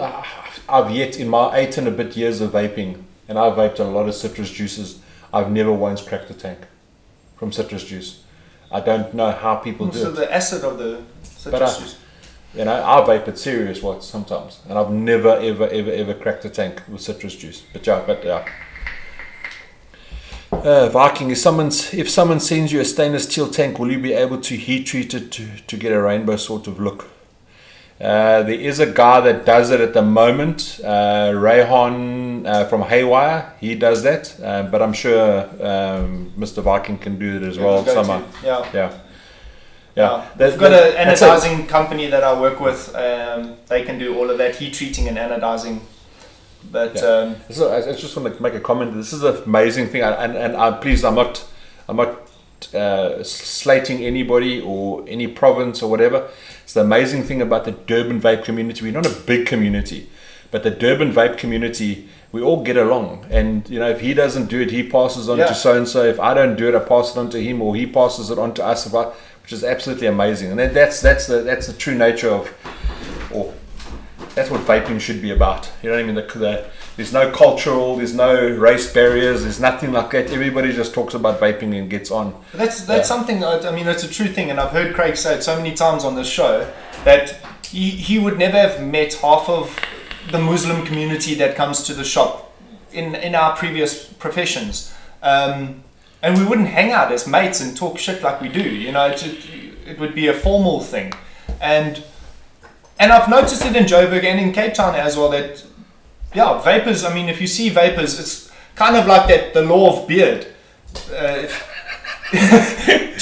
I've yet in my 8 and a bit years of vaping, and I've vaped a lot of citrus juices. I've never once cracked a tank from citrus juice. I don't know how people do it. So the acid of the citrus juice. You know, I vape at serious watts sometimes, and I've never ever cracked a tank with citrus juice. But yeah. Viking, if someone sends you a stainless steel tank, will you be able to heat treat it to get a rainbow sort of look? There is a guy that does it at the moment, Rayhan from Haywire. He does that, but I'm sure Mr. Viking can do it as well. Yeah. We've got an anodizing company that I work with. They can do all of that, heat treating and anodizing. But I just want to make a comment. This is an amazing thing, and I'm not slating anybody or any province or whatever. It's the amazing thing about the Durban vape community. We're not a big community, but the Durban vape community, we all get along. And you know, if he doesn't do it, he passes on to so and so. If I don't do it, I pass it on to him, or he passes it on to us. Which is absolutely amazing. And that's the true nature of, or that's what vaping should be about. You know what I mean? There's no cultural, there's no race barriers, there's nothing like that. Everybody just talks about vaping and gets on. That's something, I mean, it's a true thing, and I've heard Craig say it so many times on this show that he would never have met half of the Muslim community that comes to the shop in our previous professions. And we wouldn't hang out as mates and talk shit like we do. You know, it would be a formal thing. And I've noticed it in Joburg and in Cape Town as well that, vapors, I mean, if you see vapors, it's kind of like the law of beard. Do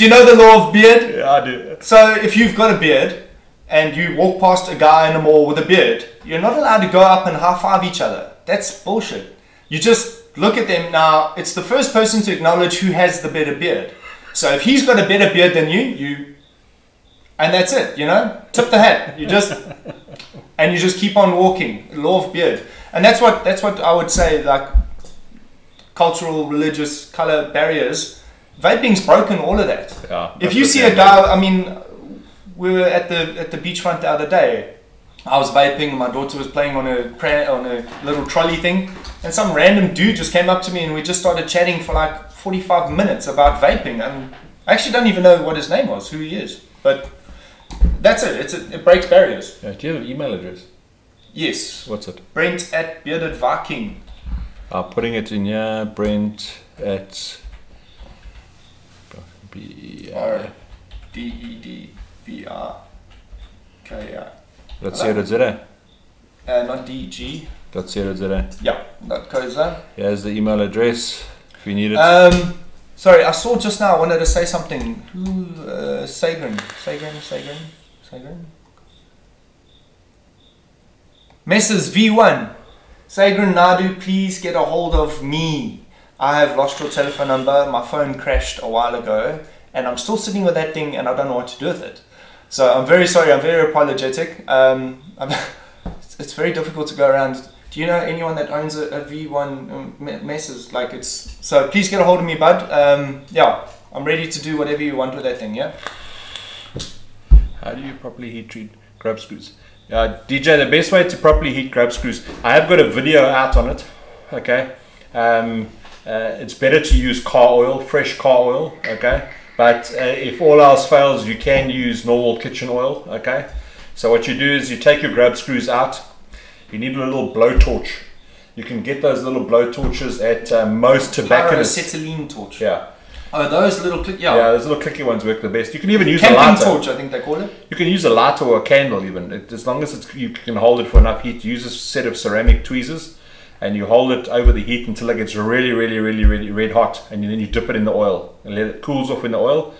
you know the law of beard? Yeah, I do. So if you've got a beard and you walk past a guy in the mall with a beard, you're not allowed to go up and high-five each other. That's bullshit. You just look at them. Now, it's the first person to acknowledge who has the better beard. So if he's got a better beard than you, and that's it, you know, tip the hat. You just keep on walking. Law of beard. And that's what I would say, like cultural, religious, color barriers. Vaping's broken all of that. Yeah, if you see a guy, I mean, we were at the beachfront the other day. I was vaping, my daughter was playing on a little trolley thing, and some random dude just came up to me and we just started chatting for like 45 minutes about vaping. And I actually don't even know what his name was, who he is, but that's it. It breaks barriers. Yeah, do you have an email address? Yes. What's it? Brent at Bearded Viking. I'm putting it in here. Brent at RDEDVRKI. .co.za. Not DG. .co.za. Yeah, .co.za. Here's the email address if you need it. Sorry, I saw just now. I wanted to say something. Who? Sagrin. Messrs. V1. Sagrin Nadu, please get a hold of me. I have lost your telephone number. My phone crashed a while ago, and I'm still sitting with that thing, and I don't know what to do with it. So I'm very sorry. I'm very apologetic. It's very difficult to go around. Do you know anyone that owns a V1 Messrs? Like so please get a hold of me, bud. Yeah, I'm ready to do whatever you want with that thing. Yeah. How do you properly heat treat grub screws? DJ, the best way to properly heat grub screws. I have got a video out on it. Okay. It's better to use car oil, fresh car oil. Okay. But if all else fails, you can use normal kitchen oil. Okay. So what you do is you take your grub screws out. You need a little blowtorch. You can get those little blowtorches at most tobacconists. Acetylene torch. Yeah. Oh, those little yeah, those little clicky ones work the best. You can even use a camping lighter. torch, I think they call it. You can use a lighter or a candle even. As long as you can hold it for enough heat. Use a set of ceramic tweezers and you hold it over the heat until it gets really, really, really, really red hot, and then you dip it in the oil and let it cools off in the oil.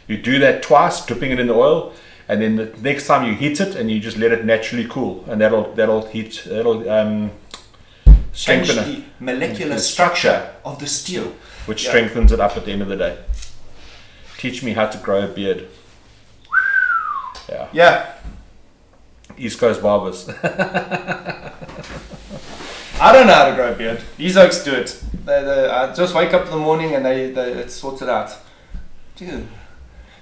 You do that twice, dipping it in the oil, and then the next time you heat it and you just let it naturally cool, and that'll strengthen the molecular structure of the steel, which strengthens it up at the end of the day. Teach me how to grow a beard. Yeah. East Coast barbers. I don't know how to grow a beard. These oaks do it. I just wake up in the morning and it sorts it out. Dude.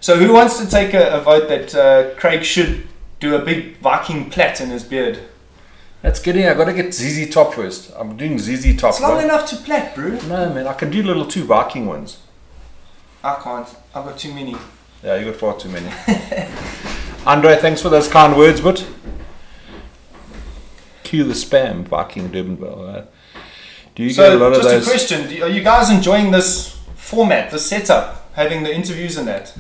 So who wants to take a vote that Craig should do a big Viking plait in his beard? That's getting. I gotta get ZZ Top first. I'm doing ZZ Top. It's long enough to plat, bro. No, man, I can do little 2 Viking ones. I can't. I've got too many. Yeah, you got far too many. Andre, thanks for those kind words, but cue the spam, Viking Durbanville. Do you get a lot of those? Just a question: are you guys enjoying this format, this setup, having the interviews and that?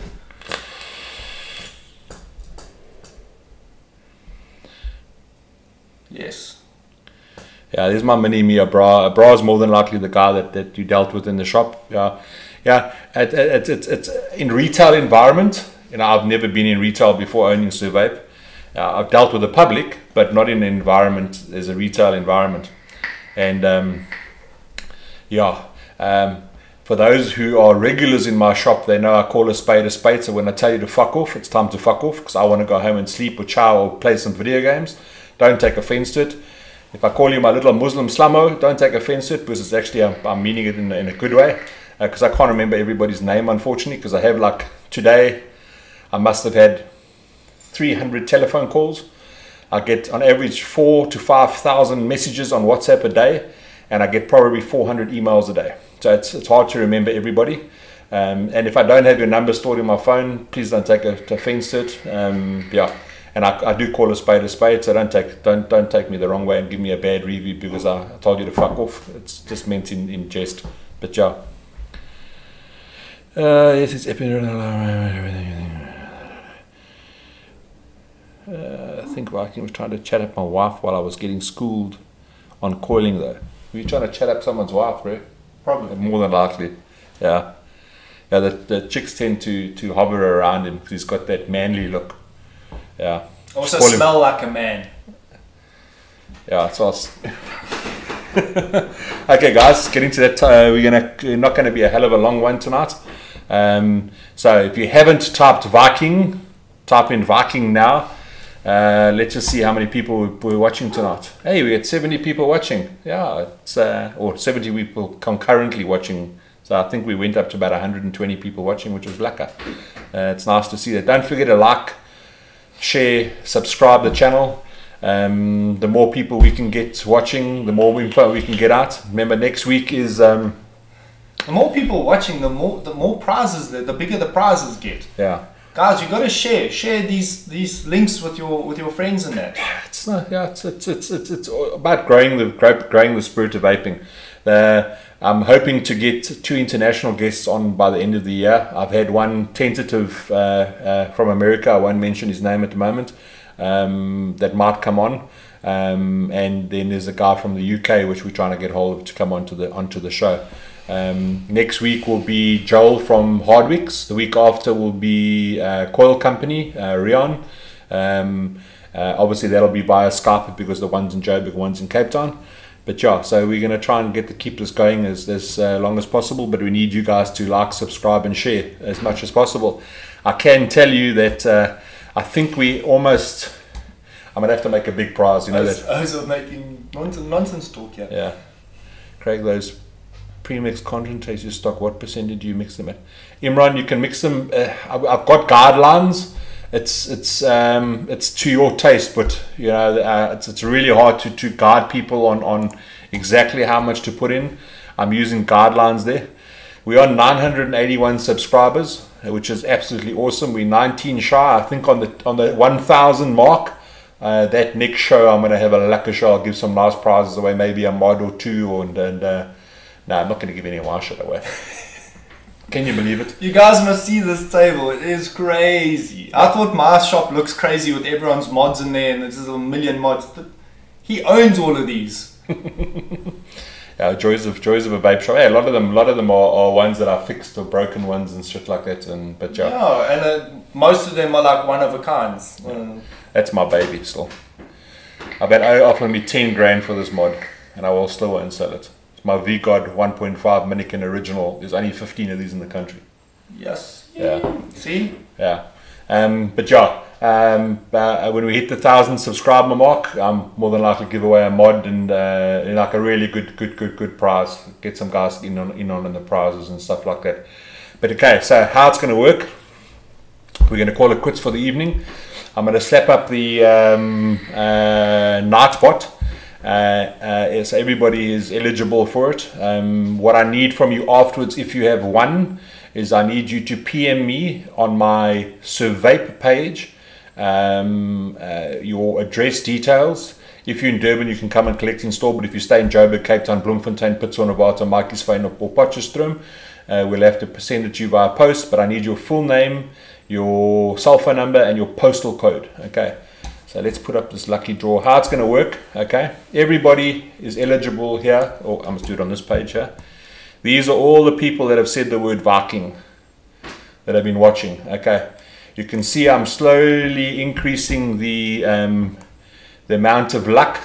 Yes. Yeah, there's my mini me. Bra is more than likely the guy that you dealt with in the shop. Yeah, yeah. It's in retail environment. You know, I've never been in retail before owning Survape. I've dealt with the public, but not in an environment as a retail environment. And for those who are regulars in my shop, they know I call a spade a spade. So when I tell you to fuck off, it's time to fuck off, because I want to go home and sleep or chow or play some video games. Don't take offense to it. If I call you my little Muslim slummo, don't take offense to it, because it's actually, I'm meaning it in a good way. Because I can't remember everybody's name, unfortunately, because I have, like, today, I must have had 300 telephone calls. I get on average 4,000 to 5,000 messages on WhatsApp a day, and I get probably 400 emails a day. So it's hard to remember everybody. And if I don't have your number stored in my phone, please don't take offense to it. And I do call a spade, so don't take me the wrong way and give me a bad review because I told you to fuck off. It's just meant in jest. But yeah. Yes, it's epic. I think Viking was trying to chat up my wife while I was getting schooled on coiling though. Were you trying to chat up someone's wife, bro? Probably. More than likely. Yeah. Yeah, the chicks tend to hover around him because he's got that manly look. Yeah. Also smell like a man. Yeah, so okay guys, getting to that, we're not going to be a hell of a long one tonight. So if you haven't typed Viking, type in Viking now. Let's just see how many people we're watching tonight. Hey, we had 70 people watching. Yeah, it's or 70 people concurrently watching. So I think we went up to about 120 people watching, which was lekker. It's nice to see that. Don't forget to like, share, subscribe the channel. The more people we can get watching, the more info we can get out. Remember, next week is the more people watching, the more prizes, the bigger the prizes get. Yeah. Guys, you got to share these links with your friends and that. It's not, yeah, it's about growing the spirit of vaping. I'm hoping to get 2 international guests on by the end of the year. I've had one tentative from America. I won't mention his name at the moment. That might come on. And then there's a guy from the UK which we're trying to get hold of to come onto the show. Next week will be Joel from Hardwicks. The week after will be Coil Company, Rion. Obviously that'll be via Skype because the one's in Joburg, one's in Cape Town. But yeah, so we're going to try and keep this going as long as possible, but we need you guys to like, subscribe and share as much as possible. I can tell you that I think we almost, I'm going to have to make a big prize, you know that. I was making nonsense talk here. Yeah. Craig, those pre-mixed concentrates you stock, what percentage do you mix them at? Imran, you can mix them, I've got guidelines. It's to your taste, but you know it's really hard to guide people on exactly how much to put in. I'm using guidelines there. We are 981 subscribers, which is absolutely awesome. We're 19 shy, I think, on the 1,000 mark. That next show I'm going to have a lucky show. I'll give some nice prizes away, maybe a mod or 2, and no, I'm not going to give any of my shit away. Can you believe it? You guys must see this table. It is crazy. I thought my shop looks crazy with everyone's mods in there, and there's a million mods. But he owns all of these. Yeah, joys of a vape shop. Yeah, a lot of them are ones that are fixed or broken ones and shit like that. But and most of them are like one of a kinds. That's my baby still. I've had offered me 10 grand for this mod, and I will still won't sell it. My VGod 1.5 Minikin original. There's only 15 of these in the country. Yes. Yeah. See? Yeah. But yeah, when we hit the 1,000 subscriber mark, I'm more than likely to give away a mod and like a really good prize. Get some guys in on the prizes and stuff like that. But okay, so how it's going to work? We're going to call it quits for the evening. I'm going to slap up the Nightbot. So everybody is eligible for it. What I need from you afterwards, if you have one, is I need you to PM me on my Survape page your address details. If you're in Durban, you can come and collect in store, but if you stay in Joburg, Cape Town, Bloemfontein, Pietsonderwater, Markiesfontein or Potchefstroom, we'll have to send it to you via post, but I need your full name, your cell phone number and your postal code. Okay, so let's put up this lucky draw. How it's going to work, okay, everybody is eligible here. Oh, I must do it on this page here. These are all the people that have said the word Viking that have been watching. Okay, you can see I'm slowly increasing the amount of luck,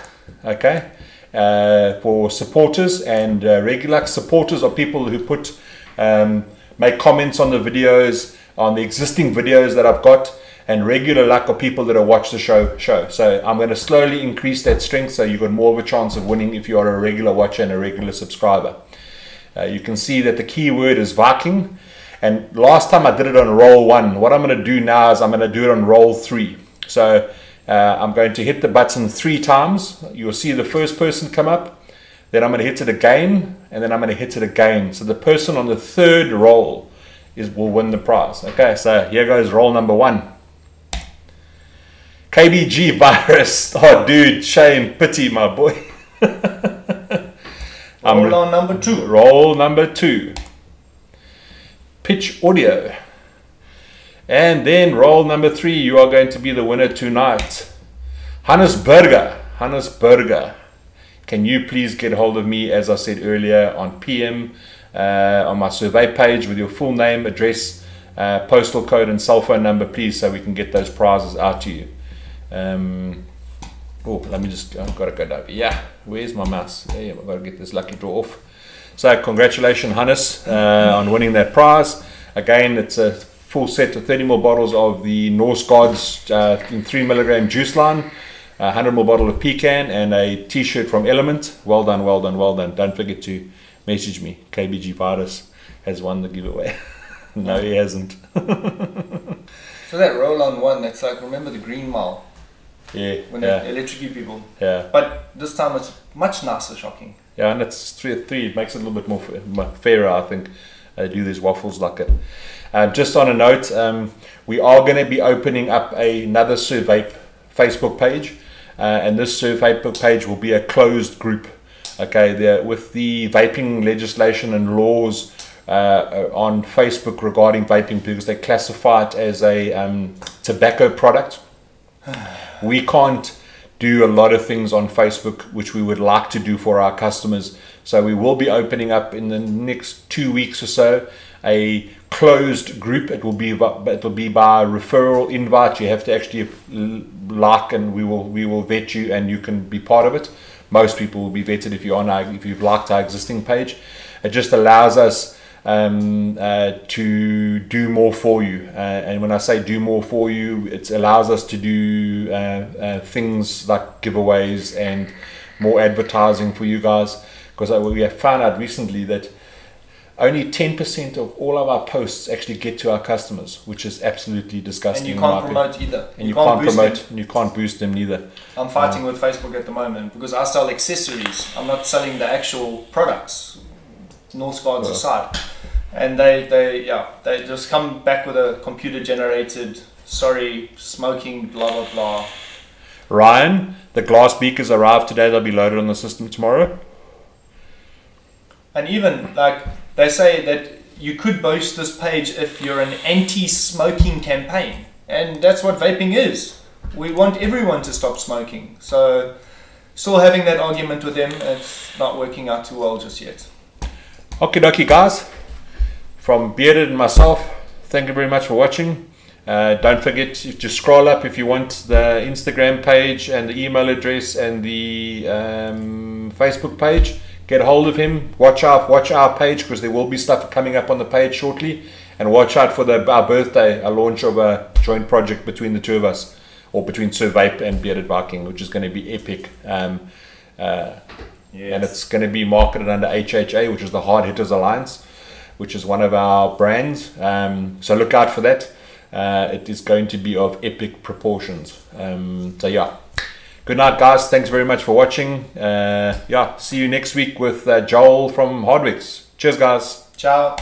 okay, for supporters. And regular supporters are people who put make comments on the videos, on the existing videos that I've got, and regular luck are people that have watched the show. So I'm going to slowly increase that strength, so you've got more of a chance of winning if you are a regular watcher and a regular subscriber. You can see that the key word is Viking, and last time I did it on roll 1. What I'm going to do now is I'm going to do it on roll 3. So I'm going to hit the button 3 times. You'll see the first person come up, then I'm going to hit it again, and then I'm going to hit it again. So the person on the 3rd roll will win the prize. Okay, so here goes roll number 1. KBG virus. Oh, dude, shame, pity, my boy. Roll on number 2. Roll number 2. Pitch audio. And then roll number 3. You are going to be the winner tonight. Hannes Burger. Can you please get hold of me, as I said earlier, on PM on my survey page with your full name, address, postal code and cell phone number, please, so we can get those prizes out to you. Oh, let me just, I've got to go down. Yeah, where's my mouse? There, I've got to get this lucky draw off. So congratulations, Hannes, on winning that prize. Again, it's a full set of 30 ml bottles of the Norse Gods in 3 milligram juice line, 100 ml bottle of pecan, and a t-shirt from Element. Well done, well done, well done. Don't forget to message me. KBG Virus has won the giveaway. No, he hasn't. So that roll on 1, that's like, remember the Green Mile? Yeah. When they electrocute people. Yeah. But this time it's much nicer shocking. Yeah, and it's 3 it makes it a little bit more fairer, I think. Do these waffles like it. Just on a note, we are going to be opening up another Survape Facebook page, and this Survape page will be a closed group. Okay, with the vaping legislation and laws on Facebook regarding vaping, because they classify it as a tobacco product. We can't do a lot of things on Facebook which we would like to do for our customers, so we will be opening up in the next 2 weeks or so a closed group. It will be by referral invite. You have to actually like, and we will vet you, and you can be part of it. Most people will be vetted if you've liked our existing page. It just allows us to do more for you, and when I say do more for you, it allows us to do things like giveaways and more advertising for you guys, because we have found out recently that only 10% of all of our posts actually get to our customers, which is absolutely disgusting. And you can't promote either. And you can't promote, and you can't boost them neither. I'm fighting with Facebook at the moment because I sell accessories. I'm not selling the actual products, Norse Gods aside. And they just come back with a computer generated, sorry, smoking, blah blah blah. Ryan, the glass beakers arrived today. They'll be loaded on the system tomorrow. And even like they say that you could boost this page if you're an anti-smoking campaign, and that's what vaping is. We want everyone to stop smoking. So still having that argument with them, it's not working out too well just yet. Okie dokie, guys. From Bearded and myself, thank you very much for watching. Don't forget to scroll up if you want the Instagram page and the email address and the Facebook page. Get a hold of him. Watch our page, because there will be stuff coming up on the page shortly. And watch out for our birthday, a launch of a joint project between the two of us, or between Survape and Bearded Viking, which is going to be epic. Yes. And it's going to be marketed under HHA, which is the Hard Hitters Alliance, which is one of our brands. So look out for that. It is going to be of epic proportions. So yeah, Good night, guys. Thanks very much for watching. Yeah, see you next week with Joel from Hardwicks. Cheers, guys. Ciao.